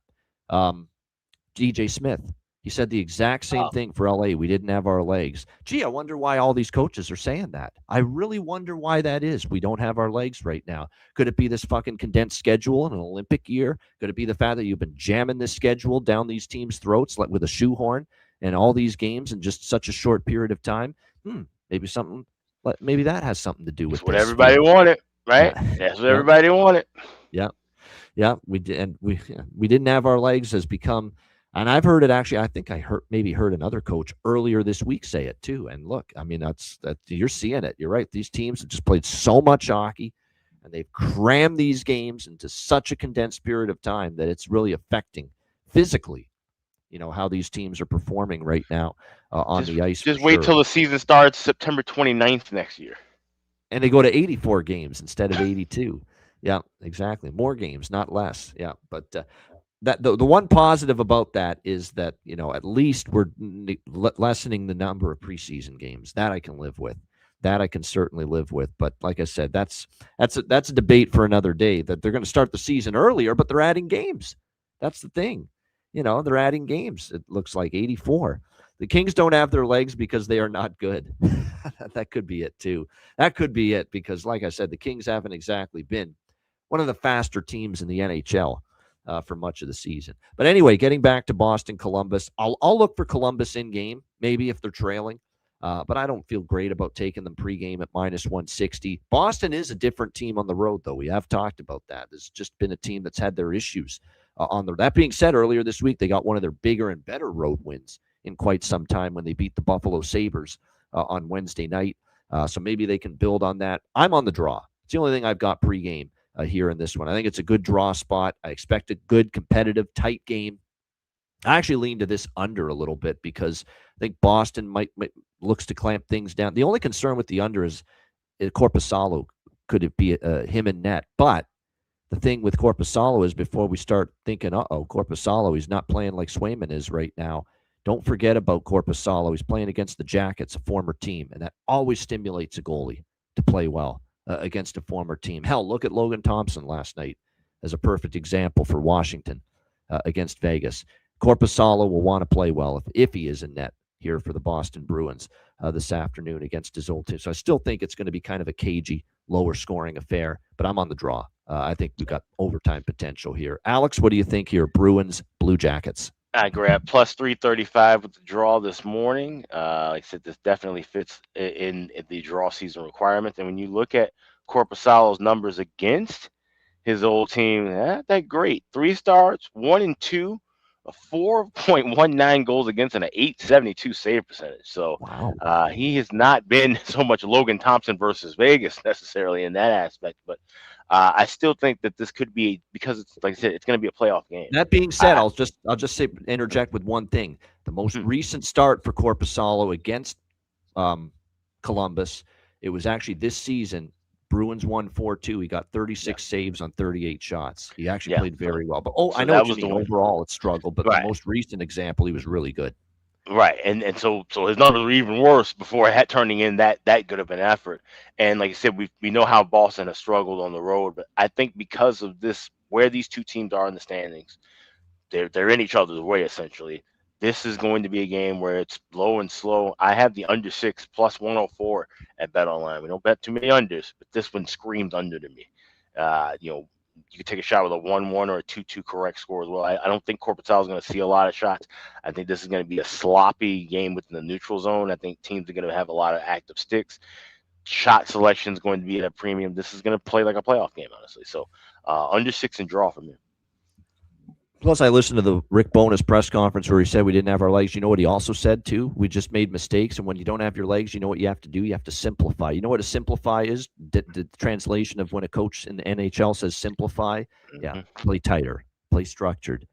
[SPEAKER 2] DJ Smith. He said the exact same thing for LA. We didn't have our legs. Gee, I wonder why all these coaches are saying that. I really wonder why that is. We don't have our legs right now. Could it be this fucking condensed schedule in an Olympic year? Could it be the fact that you've been jamming this schedule down these teams' throats like with a shoehorn and all these games in just such a short period of time? Maybe that has something to do with
[SPEAKER 3] what everybody wanted, right? That's what everybody wanted.
[SPEAKER 2] Yeah, we did, and we didn't have our legs has become. And I've heard it actually. I think I heard another coach earlier this week say it too. And look, I mean, that's you're seeing it. You're right. These teams have just played so much hockey, and they've crammed these games into such a condensed period of time that it's really affecting physically, how these teams are performing right now on the ice.
[SPEAKER 3] Just wait till the season starts September 29th next year,
[SPEAKER 2] and they go to 84 games instead of 82. Yeah, exactly. More games, not less. Yeah, but. That the one positive about that is that, at least we're lessening the number of preseason games. That I can live with. That I can certainly live with. But like I said, that's a debate for another day, that they're going to start the season earlier, but they're adding games. That's the thing. they're adding games. It looks like 84. The Kings don't have their legs because they are not good. That could be it, too. That could be it because, like I said, the Kings haven't exactly been one of the faster teams in the NHL for much of the season. But anyway, getting back to Boston, Columbus, I'll look for Columbus in game, maybe if they're trailing. But I don't feel great about taking them pregame at minus 160. Boston is a different team on the road, though. We have talked about that. There's just been a team that's had their issues on the. That being said, earlier this week, they got one of their bigger and better road wins in quite some time when they beat the Buffalo Sabres on Wednesday night. So maybe they can build on that. I'm on the draw. It's the only thing I've got pregame here in this one. I think it's a good draw spot. I expect a good, competitive, tight game. I actually lean to this under a little bit because I think Boston might looks to clamp things down. The only concern with the under is Korpisalo. Could it be him in net? But the thing with Korpisalo is before we start thinking, Korpisalo, he's not playing like Swayman is right now. Don't forget about Korpisalo. He's playing against the Jackets, a former team, and that always stimulates a goalie to play well against a former team. Hell, look at Logan Thompson last night as a perfect example for Washington against Vegas. Korpisalo will want to play well if he is in net here for the Boston Bruins this afternoon against his old team. So I still think it's going to be kind of a cagey, lower scoring affair, but I'm on the draw. I think we've got overtime potential here. Alex, what do you think here? Bruins, Blue Jackets.
[SPEAKER 3] I grabbed plus 335 with the draw this morning. Like I said, this definitely fits in the draw season requirements. And when you look at Korpisalo's numbers against his old team, not that great. 3 starts, 1 and 2, a 4.19 goals against, and an 872 save percentage. So
[SPEAKER 2] wow.
[SPEAKER 3] He has not been so much Logan Thompson versus Vegas necessarily in that aspect, but I still think that this could be, because it's like I said, it's going to be a playoff game.
[SPEAKER 2] That being said, I'll just interject with one thing. The most recent start for Korpisalo against Columbus, it was actually this season. Bruins won 4-2. He got 36 saves on 38 shots. He actually played very well. But I know what you mean. Overall, it struggled. But the most recent example, he was really good.
[SPEAKER 3] Right, and so his numbers were even worse before turning in that good of an effort. And like I said, we know how Boston has struggled on the road, but I think because of this, where these two teams are in the standings, they're in each other's way essentially. This is going to be a game where it's low and slow. I have the under 6 plus 104 at BetOnline. We don't bet too many unders, but this one screams under to me. You could take a shot with a 1-1 or a 2-2 correct score as well. I don't think Korpisalo is going to see a lot of shots. I think this is going to be a sloppy game within the neutral zone. I think teams are going to have a lot of active sticks. Shot selection is going to be at a premium. This is going to play like a playoff game, honestly. So under 6 and draw for me.
[SPEAKER 2] Plus, I listened to the Rick Bowness press conference where he said we didn't have our legs. You know what he also said, too? We just made mistakes, and when you don't have your legs, you know what you have to do? You have to simplify. You know what a simplify is? The translation of when a coach in the NHL says simplify? Yeah, play tighter, play structured,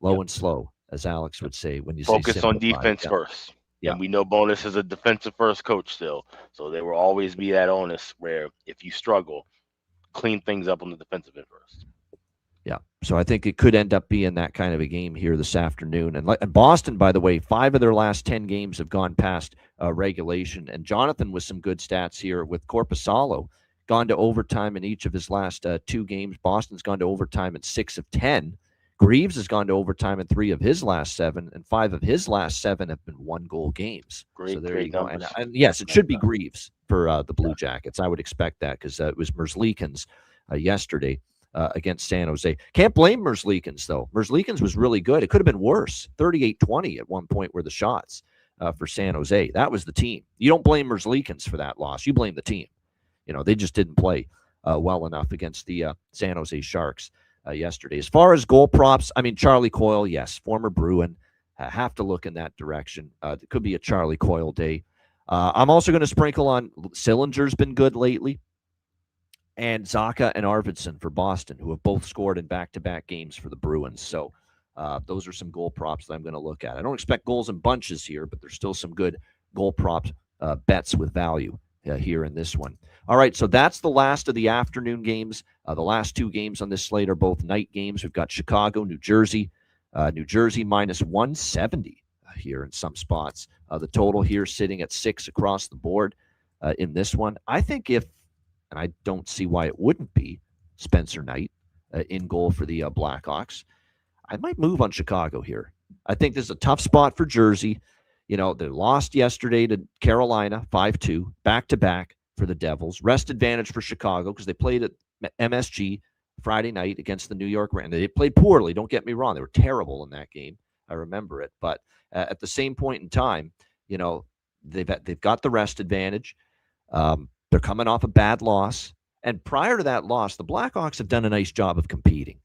[SPEAKER 2] low and slow, as Alex would say when you
[SPEAKER 3] focus
[SPEAKER 2] say
[SPEAKER 3] on defense first. Yeah. And we know Bowness is a defensive-first coach still, so there will always be that onus where if you struggle, clean things up on the defensive end first.
[SPEAKER 2] Yeah, so I think it could end up being that kind of a game here this afternoon. And Boston, by the way, 5 of their last 10 games have gone past regulation. And Jonathan with some good stats here with Korpisalo, gone to overtime in each of his last 2 games. Boston's gone to overtime in 6 of 10. Greaves has gone to overtime in 3 of his last 7, and 5 of his last 7 have been 1-goal games. So there you go. And yes, it should be Greaves for the Blue Jackets. I would expect that because it was Merzlikins yesterday. Against San Jose. Can't blame Merzlikins, though. Merzlikins was really good. It could have been worse. 38-20 at one point were the shots for San Jose. That was the team. You don't blame Merzlikins for that loss. You blame the team. They just didn't play well enough against the San Jose Sharks yesterday. As far as goal props, I mean, Charlie Coyle, yes, former Bruin. Have to look in that direction. It could be a Charlie Coyle day. I'm also going to sprinkle on Sillinger's been good lately. And Zacha and Arvidsson for Boston, who have both scored in back-to-back games for the Bruins. So those are some goal props that I'm going to look at. I don't expect goals in bunches here, but there's still some good goal prop bets with value here in this one. All right, so that's the last of the afternoon games. The last 2 games on this slate are both night games. We've got Chicago, New Jersey. New Jersey minus 170 here in some spots. The total here sitting at 6 across the board in this one. I think and I don't see why it wouldn't be Spencer Knight in goal for the Blackhawks. I might move on Chicago here. I think this is a tough spot for Jersey. They lost yesterday to Carolina 5-2, back-to-back for the Devils. Rest advantage for Chicago because they played at MSG Friday night against the New York Rangers. They played poorly, don't get me wrong. They were terrible in that game. I remember it. But at the same point in time, they've got the rest advantage. They're coming off a bad loss. And prior to that loss, the Blackhawks have done a nice job of competing,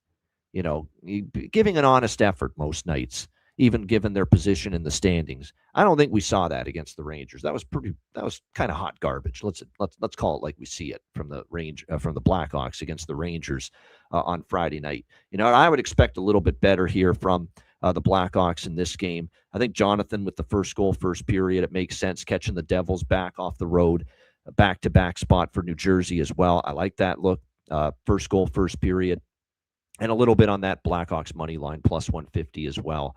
[SPEAKER 2] giving an honest effort most nights, even given their position in the standings. I don't think we saw that against the Rangers. That was kind of hot garbage. Let's call it like we see it from the Blackhawks against the Rangers on Friday night. I would expect a little bit better here from the Blackhawks in this game. I think Jonathan with the first goal, first period, it makes sense catching the Devils back off the road, a back-to-back spot for New Jersey as well. I like that look. First goal, first period, and a little bit on that Blackhawks money line, plus 150 as well.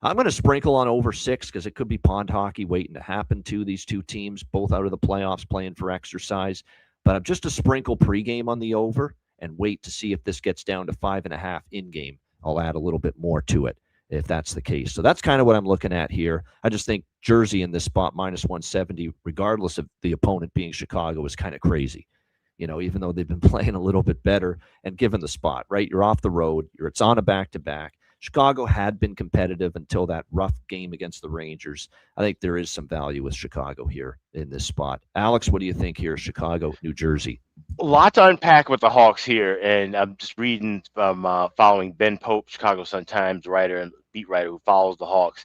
[SPEAKER 2] I'm going to sprinkle on over 6 because it could be pond hockey waiting to happen to these two teams, both out of the playoffs playing for exercise. But I'm just a sprinkle pregame on the over and wait to see if this gets down to 5.5 in-game. I'll add a little bit more to it if that's the case. So that's kind of what I'm looking at here. I just think Jersey in this spot, minus 170, regardless of the opponent being Chicago, is kind of crazy. Even though they've been playing a little bit better and given the spot, right? You're off the road. It's on a back-to-back. Chicago had been competitive until that rough game against the Rangers. I think there is some value with Chicago here in this spot. Alex, what do you think here, Chicago, New Jersey?
[SPEAKER 3] A lot to unpack with the Hawks here, and I'm just reading from following Ben Pope, Chicago Sun-Times writer and beat writer who follows the Hawks.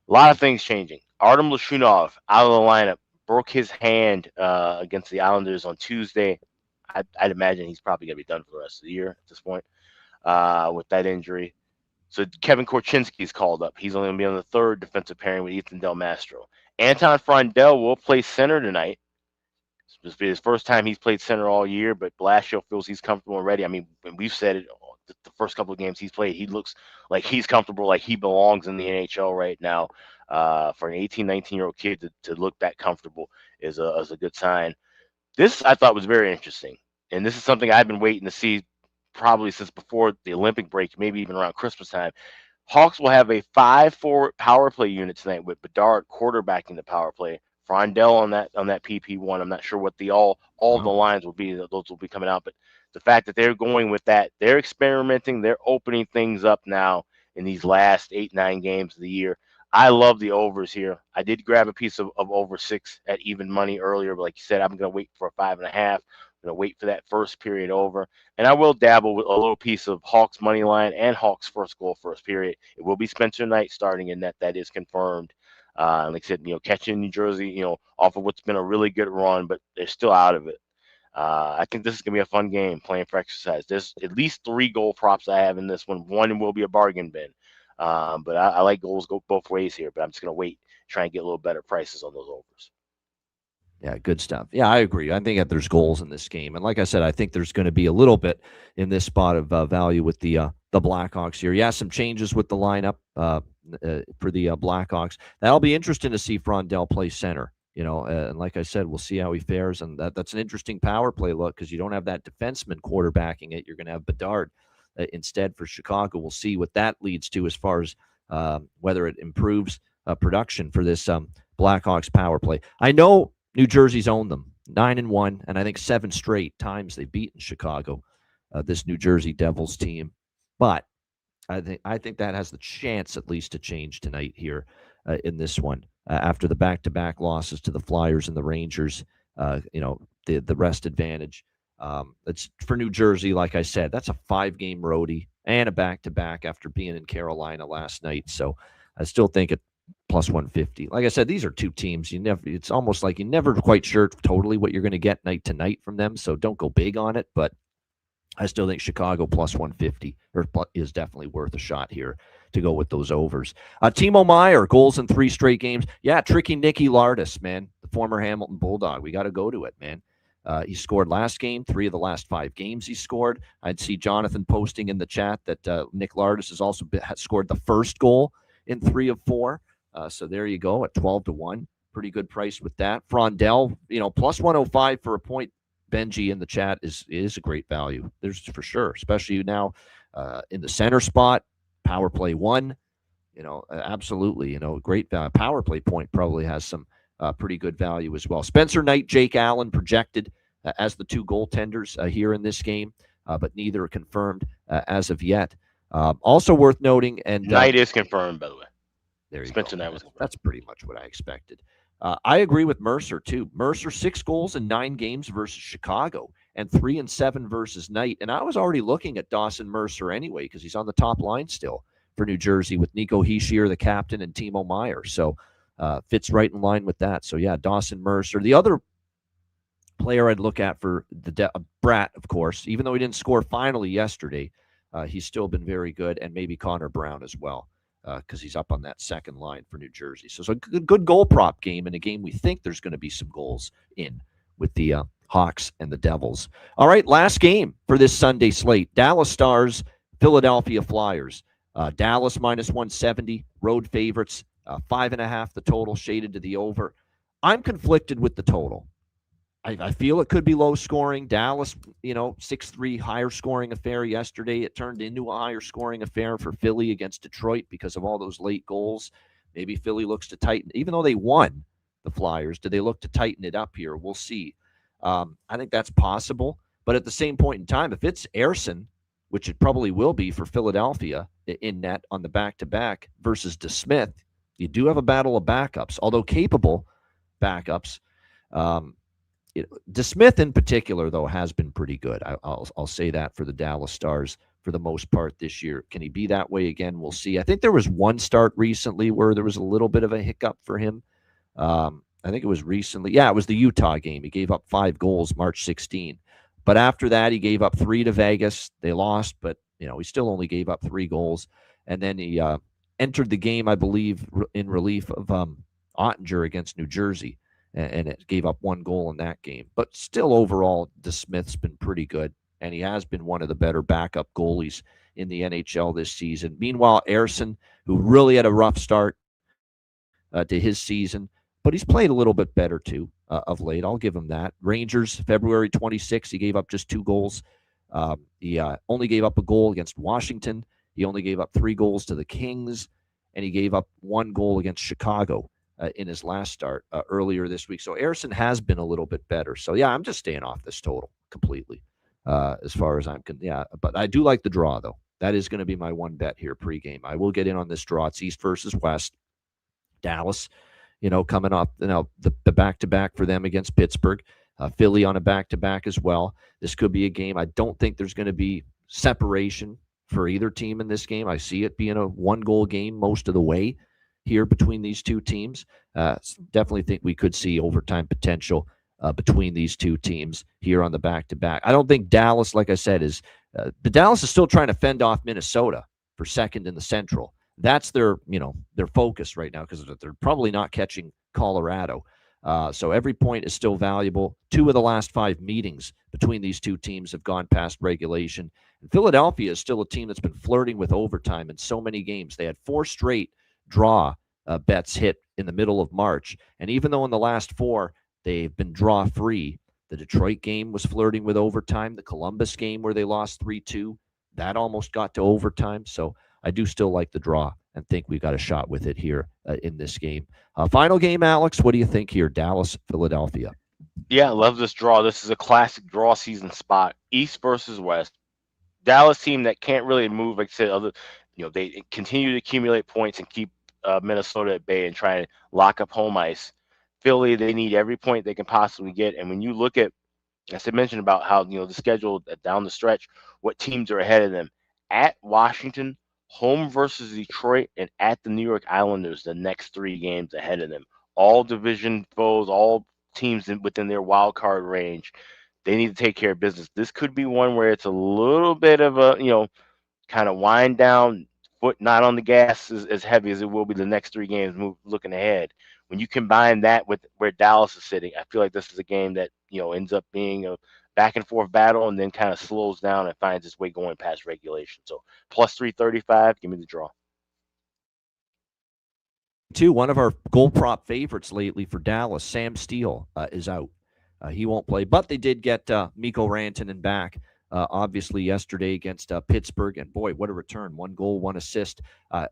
[SPEAKER 3] A lot of things changing. Artem Lashunov out of the lineup, broke his hand against the Islanders on Tuesday. I'd imagine he's probably going to be done for the rest of the year at this point with that injury. So Kevin Korchinski's called up. He's only going to be on the third defensive pairing with Ethan Del Mastro. Anton Frondell will play center tonight. This will be his first time he's played center all year, but Blashill feels he's comfortable and ready. I mean, we've said it the first couple of games he's played. He looks like he's comfortable, like he belongs in the NHL right now. For an 18, 19-year-old kid to look that comfortable is a good sign. This I thought was very interesting, and this is something I've been waiting to see probably since before the Olympic break, maybe even around Christmas time. Hawks will have a 5-forward power play unit tonight with Bedard quarterbacking the power play. Frondell on that PP1. I'm not sure what all of the lines will be. Those will be coming out, but the fact that they're going with that, they're experimenting, they're opening things up now in these last 8-9 games of the year. I love the overs here. I did grab a piece of over 6 at even money earlier, but like you said, I'm going to wait for a 5.5. I'm going to wait for that first period over. And I will dabble with a little piece of Hawks money line and Hawks first goal, first period. It will be Spencer Knight starting in that. That is confirmed. Like I said, catching New Jersey, off of what's been a really good run, but they're still out of it. I think this is going to be a fun game playing for exercise. There's at least 3 goal props I have in this one. One will be a bargain bin. But I like goals go both ways here, but I'm just going to wait, try and get a little better prices on those overs.
[SPEAKER 2] Yeah, good stuff. Yeah, I agree. I think that there's goals in this game. And like I said, I think there's going to be a little bit in this spot of value with the Blackhawks here. Yeah, some changes with the lineup for the Blackhawks. That'll be interesting to see Frondell play center. And like I said, we'll see how he fares. And that's an interesting power play look because you don't have that defenseman quarterbacking it. You're going to have Bedard instead for Chicago. We'll see what that leads to as far as whether it improves production for this Blackhawks power play. I know New Jersey's owned them 9-1, and I think 7 straight times they've beaten Chicago, this New Jersey Devils team. But I think that has the chance at least to change tonight here in this one after the back-to-back losses to the Flyers and the Rangers. The rest advantage. It's for New Jersey, like I said, that's a 5-game roadie and a back-to-back after being in Carolina last night. So I still think it plus 150. Like I said, these are two teams. It's almost like you're never quite sure totally what you're going to get night to night from them. So don't go big on it. But I still think Chicago plus 150 is definitely worth a shot here to go with those overs. Timo Meier, goals in 3 straight games. Yeah, tricky Nicky Lardis, man, the former Hamilton Bulldog. We got to go to it, man. He scored last game, 3 of the last 5 games he scored. I'd see Jonathan posting in the chat that Nick Lardis has also scored the first goal in 3 of 4. So there you go at 12-1. Pretty good price with that. Frondell, plus 105 for a point. Benji in the chat is a great value. There's for sure, especially now in the center spot. Power play 1, absolutely, great power play point probably has some pretty good value as well. Spencer Knight, Jake Allen projected as the 2 goaltenders here in this game, but neither are confirmed as of yet. Also worth noting, and
[SPEAKER 3] Knight is confirmed, by the way.
[SPEAKER 2] There you
[SPEAKER 3] Spencer
[SPEAKER 2] go.
[SPEAKER 3] Knight was
[SPEAKER 2] That's pretty much what I expected. I agree with Mercer, too. Mercer, 6 goals in 9 games versus Chicago and 3 and 7 versus Knight. And I was already looking at Dawson Mercer anyway because he's on the top line still for New Jersey with Nico Hischier, the captain, and Timo Meier. So fits right in line with that. So, yeah, Dawson Mercer. The other player I'd look at for the Bratt, of course, even though he didn't score finally yesterday, he's still been very good, and maybe Connor Brown as well. Because he's up on that second line for New Jersey. So it's a good goal prop game, in a game we think there's going to be some goals in with the Hawks and the Devils. All right, last game for this Sunday slate. Dallas Stars, Philadelphia Flyers. Dallas minus 170, road favorites, 5.5 the total, shaded to the over. I'm conflicted with the total. I feel it could be low scoring. Dallas, 6-3 higher scoring affair yesterday. It turned into a higher scoring affair for Philly against Detroit because of all those late goals. Maybe Philly looks to tighten, even though they won the Flyers. Do they look to tighten it up here? We'll see. I think that's possible. But at the same point in time, if it's Ersson, which it probably will be for Philadelphia in net on the back-to-back versus DeSmith, you do have a battle of backups, although capable backups. DeSmith in particular, though, has been pretty good. I'll say that for the Dallas Stars for the most part this year. Can he be that way again? We'll see. I think there was one start recently where there was a little bit of a hiccup for him. I think it was recently. Yeah, it was the Utah game. He gave up 5 goals March 16. But after that, he gave up 3 to Vegas. They lost, but he still only gave up 3 goals. And then he entered the game, I believe, in relief of Ottinger against New Jersey. And it gave up 1 goal in that game. But still, overall, DeSmith's been pretty good, and he has been one of the better backup goalies in the NHL this season. Meanwhile, Ersson, who really had a rough start to his season, but he's played a little bit better, too, of late. I'll give him that. Rangers, February 26th, he gave up just 2 goals. He only gave up a goal against Washington. He only gave up 3 goals to the Kings, and he gave up 1 goal against Chicago in his last start earlier this week. So Ersson has been a little bit better. So, yeah, I'm just staying off this total completely as far as I'm concerned. Yeah, but I do like the draw, though. That is going to be my one bet here pregame. I will get in on this draw. It's East versus West. Dallas, coming off the back-to-back for them against Pittsburgh. Philly on a back-to-back as well. This could be a game. I don't think there's going to be separation for either team in this game. I see it being a 1-goal game most of the way here between these two teams. Definitely think we could see overtime potential between these two teams here on the back-to-back. I don't think Dallas, like I said, is the Dallas is still trying to fend off Minnesota for second in the Central. That's their focus right now because they're probably not catching Colorado. So every point is still valuable. 2 of the last 5 meetings between these two teams have gone past regulation. And Philadelphia is still a team that's been flirting with overtime in so many games. They had 4 straight draw bets hit in the middle of March. And even though in the last 4, they've been draw-free, the Detroit game was flirting with overtime. The Columbus game where they lost 3-2, that almost got to overtime. So I do still like the draw and think we've got a shot with it here in this game. Final game, Alex, what do you think here? Dallas, Philadelphia.
[SPEAKER 3] Yeah, I love this draw. This is a classic draw season spot. East versus West. Dallas team that can't really move, like I said, they continue to accumulate points and keep Minnesota at bay and try and lock up home ice. Philly, they need every point they can possibly get. And when you look at, as I mentioned about how, the schedule down the stretch, what teams are ahead of them. At Washington, home versus Detroit, and at the New York Islanders, the next 3 games ahead of them. All division foes, all teams within their wild card range. They need to take care of business. This could be one where it's a little bit of a, kind of wind down, foot not on the gas as heavy as it will be the next 3 games looking ahead. When you combine that with where Dallas is sitting, I feel like this is a game that, ends up being a back and forth battle and then kind of slows down and finds its way going past regulation. So plus 335, give me the draw.
[SPEAKER 2] One of our goal prop favorites lately for Dallas, Sam Steele, is out. He won't play, but they did get Mikko Rantanen back obviously yesterday against Pittsburgh. And boy, what a return. 1 goal, 1 assist.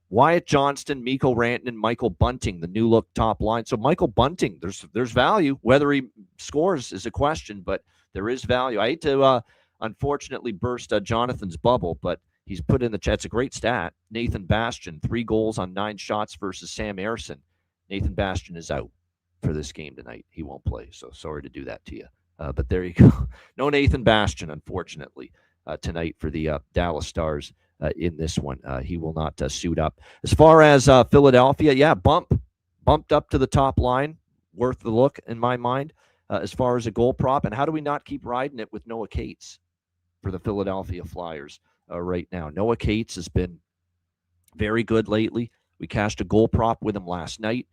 [SPEAKER 2] Wyatt Johnston, Mikko Rantanen, Michael Bunting, the new look top line. So Michael Bunting, there's value. Whether he scores is a question, but there is value. I hate to unfortunately burst Jonathan's bubble, but he's put in the chat. It's a great stat. Nathan Bastian, 3 goals on 9 shots versus Sam Ersson. Nathan Bastian is out for this game tonight. He won't play, so sorry to do that to you. But there you go. No Nathan Bastian, unfortunately, tonight for the Dallas Stars in this one. He will not suit up. As far as Philadelphia, yeah, bumped up to the top line. Worth the look in my mind as far as a goal prop. And how do we not keep riding it with Noah Cates for the Philadelphia Flyers right now? Noah Cates has been very good lately. We cashed a goal prop with him last night.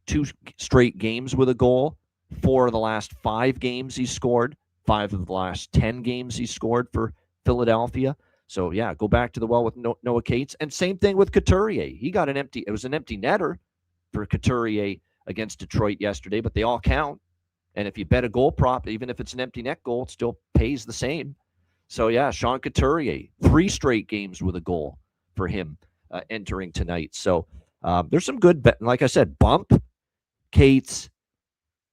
[SPEAKER 2] 2 straight games with a goal. 4 of the last 5 games he's scored. 5 of the last 10 games he's scored for Philadelphia. So, yeah, go back to the well with Noah Cates. And same thing with Couturier. It was an empty netter for Couturier against Detroit yesterday, but they all count. And if you bet a goal prop, even if it's an empty net goal, it still pays the same. So, yeah, Sean Couturier, 3 straight games with a goal for him entering tonight. So, there's some good bet. Like I said, bump, Cates,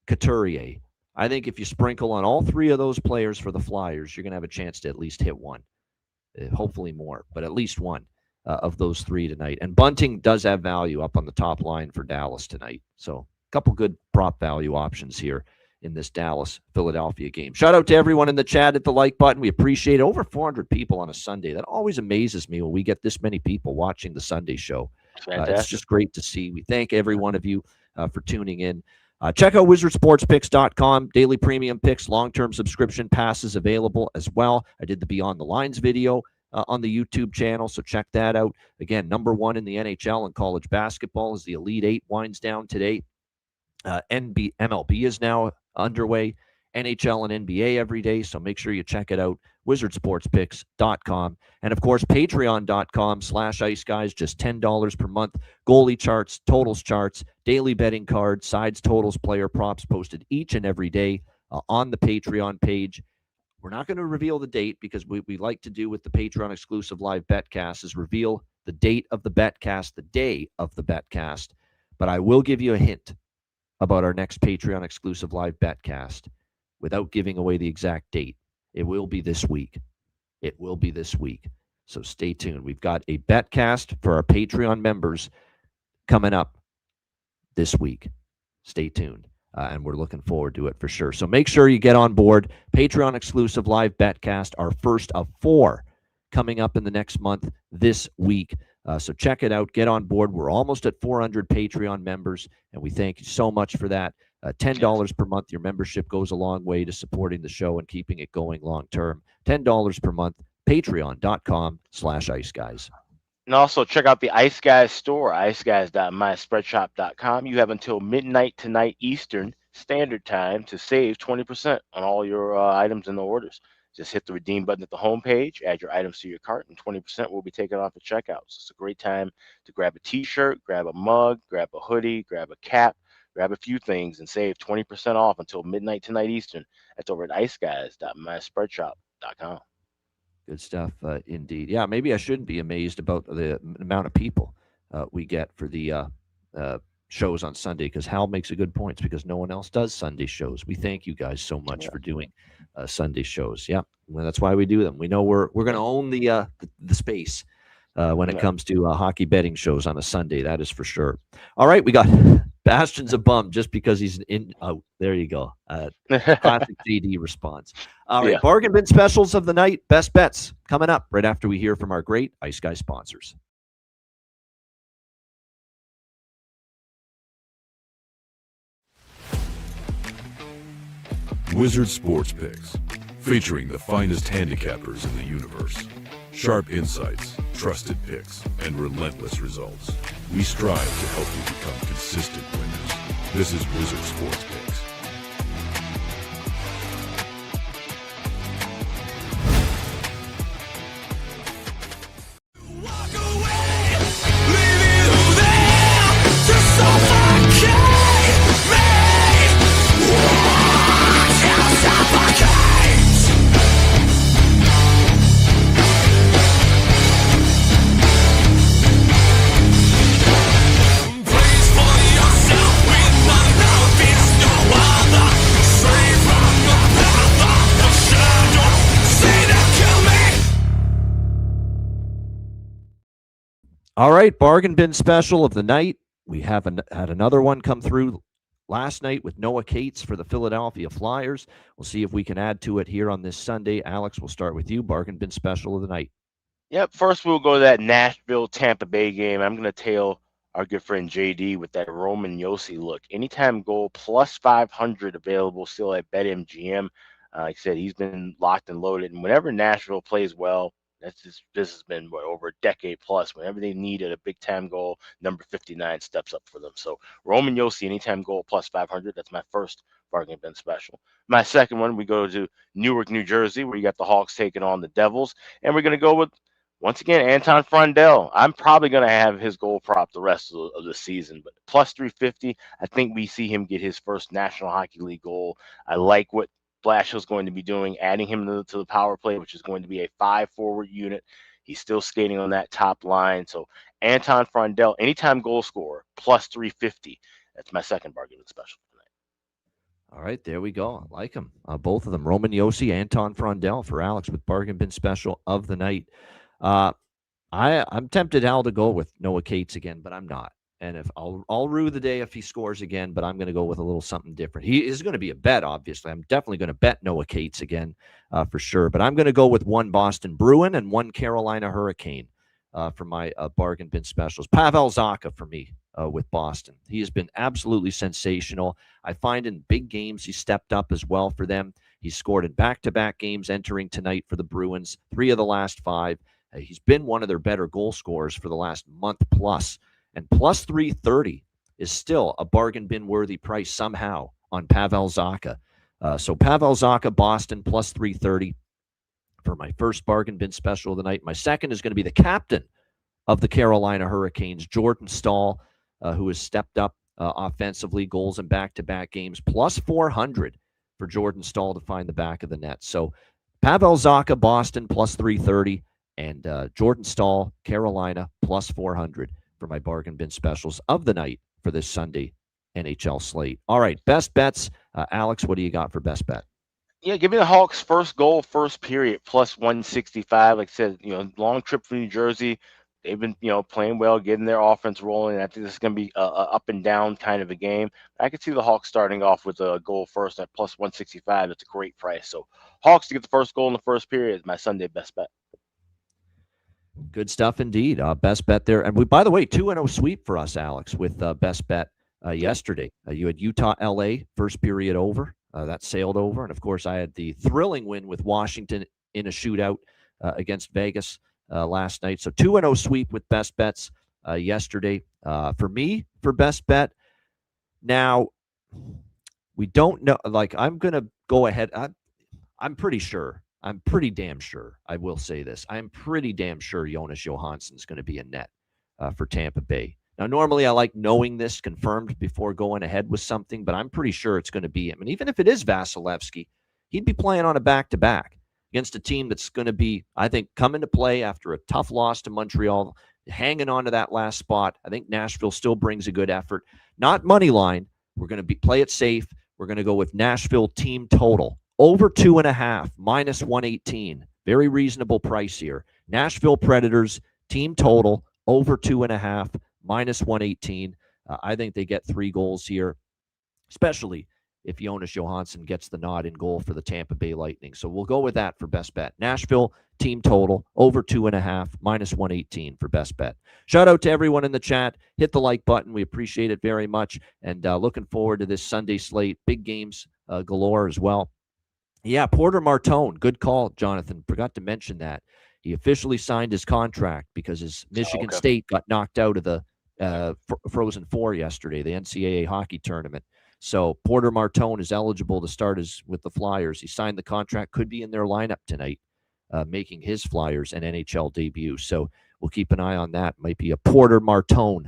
[SPEAKER 2] Couturier. I think if you sprinkle on all 3 of those players for the Flyers, you're going to have a chance to at least hit one. Hopefully more, but at least one of those 3 tonight. And Bunting does have value up on the top line for Dallas tonight. So a couple good prop value options here in this Dallas-Philadelphia game. Shout out to everyone in the chat at the like button. We appreciate it. Over 400 people on a Sunday. That always amazes me when we get this many people watching the Sunday show. It's just great to see. We thank every one of you for tuning in. Check out wizardsportspicks.com. Daily premium picks, long-term subscription passes available as well. I did the Beyond the Lines video on the YouTube channel, so check that out. Again, number 1 in the NHL and college basketball as the Elite 8 winds down today. MLB is now underway. NHL and NBA every day, so make sure you check it out. wizardsportspicks.com. And, of course, patreon.com/Ice Guys, just $10 per month. Goalie charts, totals charts, daily betting cards, sides, totals, player props posted each and every day on the Patreon page. We're not going to reveal the date because we like to do with the Patreon exclusive live betcast is reveal the date of the betcast, the day of the betcast. But I will give you a hint about our next Patreon exclusive live betcast without giving away the exact date. It will be this week. It will be this week. So stay tuned. We've got a betcast for our Patreon members coming up this week. Stay tuned. And we're looking forward to it for sure. So make sure you get on board. Patreon exclusive live betcast, our first of 4 coming up in the next month this week. So check it out. Get on board. We're almost at 400 Patreon members, and we thank you so much for that. $10 per month. Your membership goes a long way to supporting the show and keeping it going long term. $10 per month. Patreon.com/Ice Guys.
[SPEAKER 3] And also check out the Ice Guys store, iceguys.myspreadshop.com. You have until midnight tonight Eastern Standard Time to save 20% on all your items and the orders. Just hit the redeem button at the homepage, add your items to your cart, and 20% will be taken off at checkout. So it's a great time to grab a t-shirt, grab a mug, grab a hoodie, grab a cap, grab a few things, and save 20% off until midnight tonight Eastern. That's over at iceguys.myspreadshop.com.
[SPEAKER 2] Good stuff, indeed. Yeah, maybe I shouldn't be amazed about the amount of people we get for the shows on Sunday, because Hal makes a good point, because no one else does Sunday shows. We thank you guys so much for doing Sunday shows. Yeah, well, that's why we do them. We know we're going to own the space when it comes to hockey betting shows on a Sunday. That is for sure. All right, we got Bastian's a bum just because he's in. Oh, there you go. Classic JD response. All right, bargain bin specials of the night. Best bets coming up right after we hear from our great Ice Guy sponsors.
[SPEAKER 4] Wizard Sports Picks, featuring the finest handicappers in the universe. Sharp insights, trusted picks, and relentless results. We strive to help you become consistent winners. This is Wizard Sports Picks.
[SPEAKER 2] All right, bargain bin special of the night. We have had another one come through last night with Noah Cates for the Philadelphia Flyers. We'll see if we can add to it here on this Sunday. Alex, we'll start with you. Bargain bin special of the night.
[SPEAKER 3] Yep. First, we'll go to that Nashville Tampa Bay game. I'm going to tail our good friend JD with that Roman Yossi look. Anytime goal plus 500 available still at BetMGM. Like I said, he's been locked and loaded. And whenever Nashville plays well, this has been over a decade plus. Whenever they needed a big time goal, number 59 steps up for them. So Roman Yossi, anytime goal plus 500. That's my first bargain bin special. My second one, we go to Newark, New Jersey, where you got the Hawks taking on the Devils, and we're going to go with, once again, Anton Frondell. I'm probably going to have his goal prop the rest of the season, but plus 350, I think we see him get his first National Hockey League goal. I like what Blashill's going to be doing, adding him to the power play, which is going to be a 5-forward unit. He's still skating on that top line. So Anton Frondell, anytime goal scorer, plus 350. That's my second bargain special tonight.
[SPEAKER 2] All right, there we go. I like them. Both of them. Roman Yossi, Anton Frondell for Alex with bargain bin special of the night. I'm tempted, Al, to go with Noah Cates again, but I'm not. And if I'll rue the day if he scores again, but I'm going to go with a little something different. He is going to be a bet, obviously. I'm definitely going to bet Noah Cates again for sure. But I'm going to go with one Boston Bruin and one Carolina Hurricane for my bargain bin specials. Pavel Zacha for me with Boston. He has been absolutely sensational. I find in big games he stepped up as well for them. He scored in back-to-back games entering tonight for the Bruins, 3 of the last 5. He's been one of their better goal scorers for the last month plus. And plus 330 is still a bargain bin worthy price somehow on Pavel Zacha. So Pavel Zacha, Boston, plus 330 for my first bargain bin special of the night. My second is going to be the captain of the Carolina Hurricanes, Jordan Staal, who has stepped up offensively, goals in back-to-back games, plus 400 for Jordan Staal to find the back of the net. So Pavel Zacha, Boston, plus 330, and Jordan Staal, Carolina, plus 400 for my bargain bin specials of the night for this Sunday NHL slate. All right, best bets. Alex, what do you got for best bet?
[SPEAKER 3] Yeah, give me the Hawks first goal, first period, plus 165. Like I said, long trip from New Jersey. They've been, playing well, getting their offense rolling. I think this is going to be a up and down kind of a game. I could see the Hawks starting off with a goal first at plus 165. That's a great price. So Hawks to get the first goal in the first period is my Sunday best bet.
[SPEAKER 2] Good stuff indeed. Best bet there. And by the way, 2-0 sweep for us, Alex, with best bet yesterday. You had Utah, LA, first period over. That sailed over. And, of course, I had the thrilling win with Washington in a shootout against Vegas last night. So 2-0 sweep with best bets yesterday. For me, for best bet, now, we don't know. I'm going to go ahead. I'm pretty sure. I'm pretty damn sure, I will say this. I'm pretty damn sure Jonas Johansson's going to be in net for Tampa Bay. Now, normally I like knowing this confirmed before going ahead with something, but I'm pretty sure it's going to be him. And even if it is Vasilevsky, he'd be playing on a back-to-back against a team that's going to be, I think, coming to play after a tough loss to Montreal, hanging on to that last spot. I think Nashville still brings a good effort. Not money line. We're going to play it safe. We're going to go with Nashville team total. Over 2.5, minus 118. Very reasonable price here. Nashville Predators, team total, over 2.5, minus 118. I think they get 3 goals here, especially if Jonas Johansson gets the nod in goal for the Tampa Bay Lightning. So we'll go with that for best bet. Nashville, team total, over 2.5, minus 118 for best bet. Shout out to everyone in the chat. Hit the like button. We appreciate it very much. And looking forward to this Sunday slate. Big games galore as well. Yeah, Porter Martone. Good call, Jonathan. Forgot to mention that. He officially signed his contract because his Michigan State got knocked out of the Frozen Four yesterday, the NCAA hockey tournament. So Porter Martone is eligible to start with the Flyers. He signed the contract, could be in their lineup tonight, making his Flyers an NHL debut. So we'll keep an eye on that. Might be a Porter Martone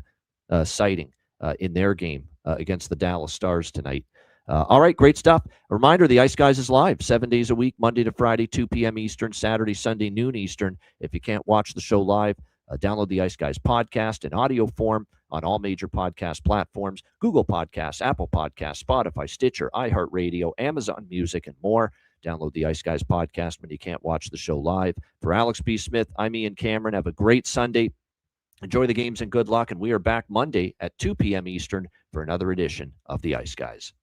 [SPEAKER 2] sighting in their game against the Dallas Stars tonight. All right, great stuff. A reminder, the Ice Guys is live 7 days a week, Monday to Friday, 2 p.m. Eastern, Saturday, Sunday, noon Eastern. If you can't watch the show live, download the Ice Guys podcast in audio form on all major podcast platforms, Google Podcasts, Apple Podcasts, Spotify, Stitcher, iHeartRadio, Amazon Music, and more. Download the Ice Guys podcast when you can't watch the show live. For Alex B. Smith, I'm Ian Cameron. Have a great Sunday. Enjoy the games and good luck, and we are back Monday at 2 p.m. Eastern for another edition of the Ice Guys.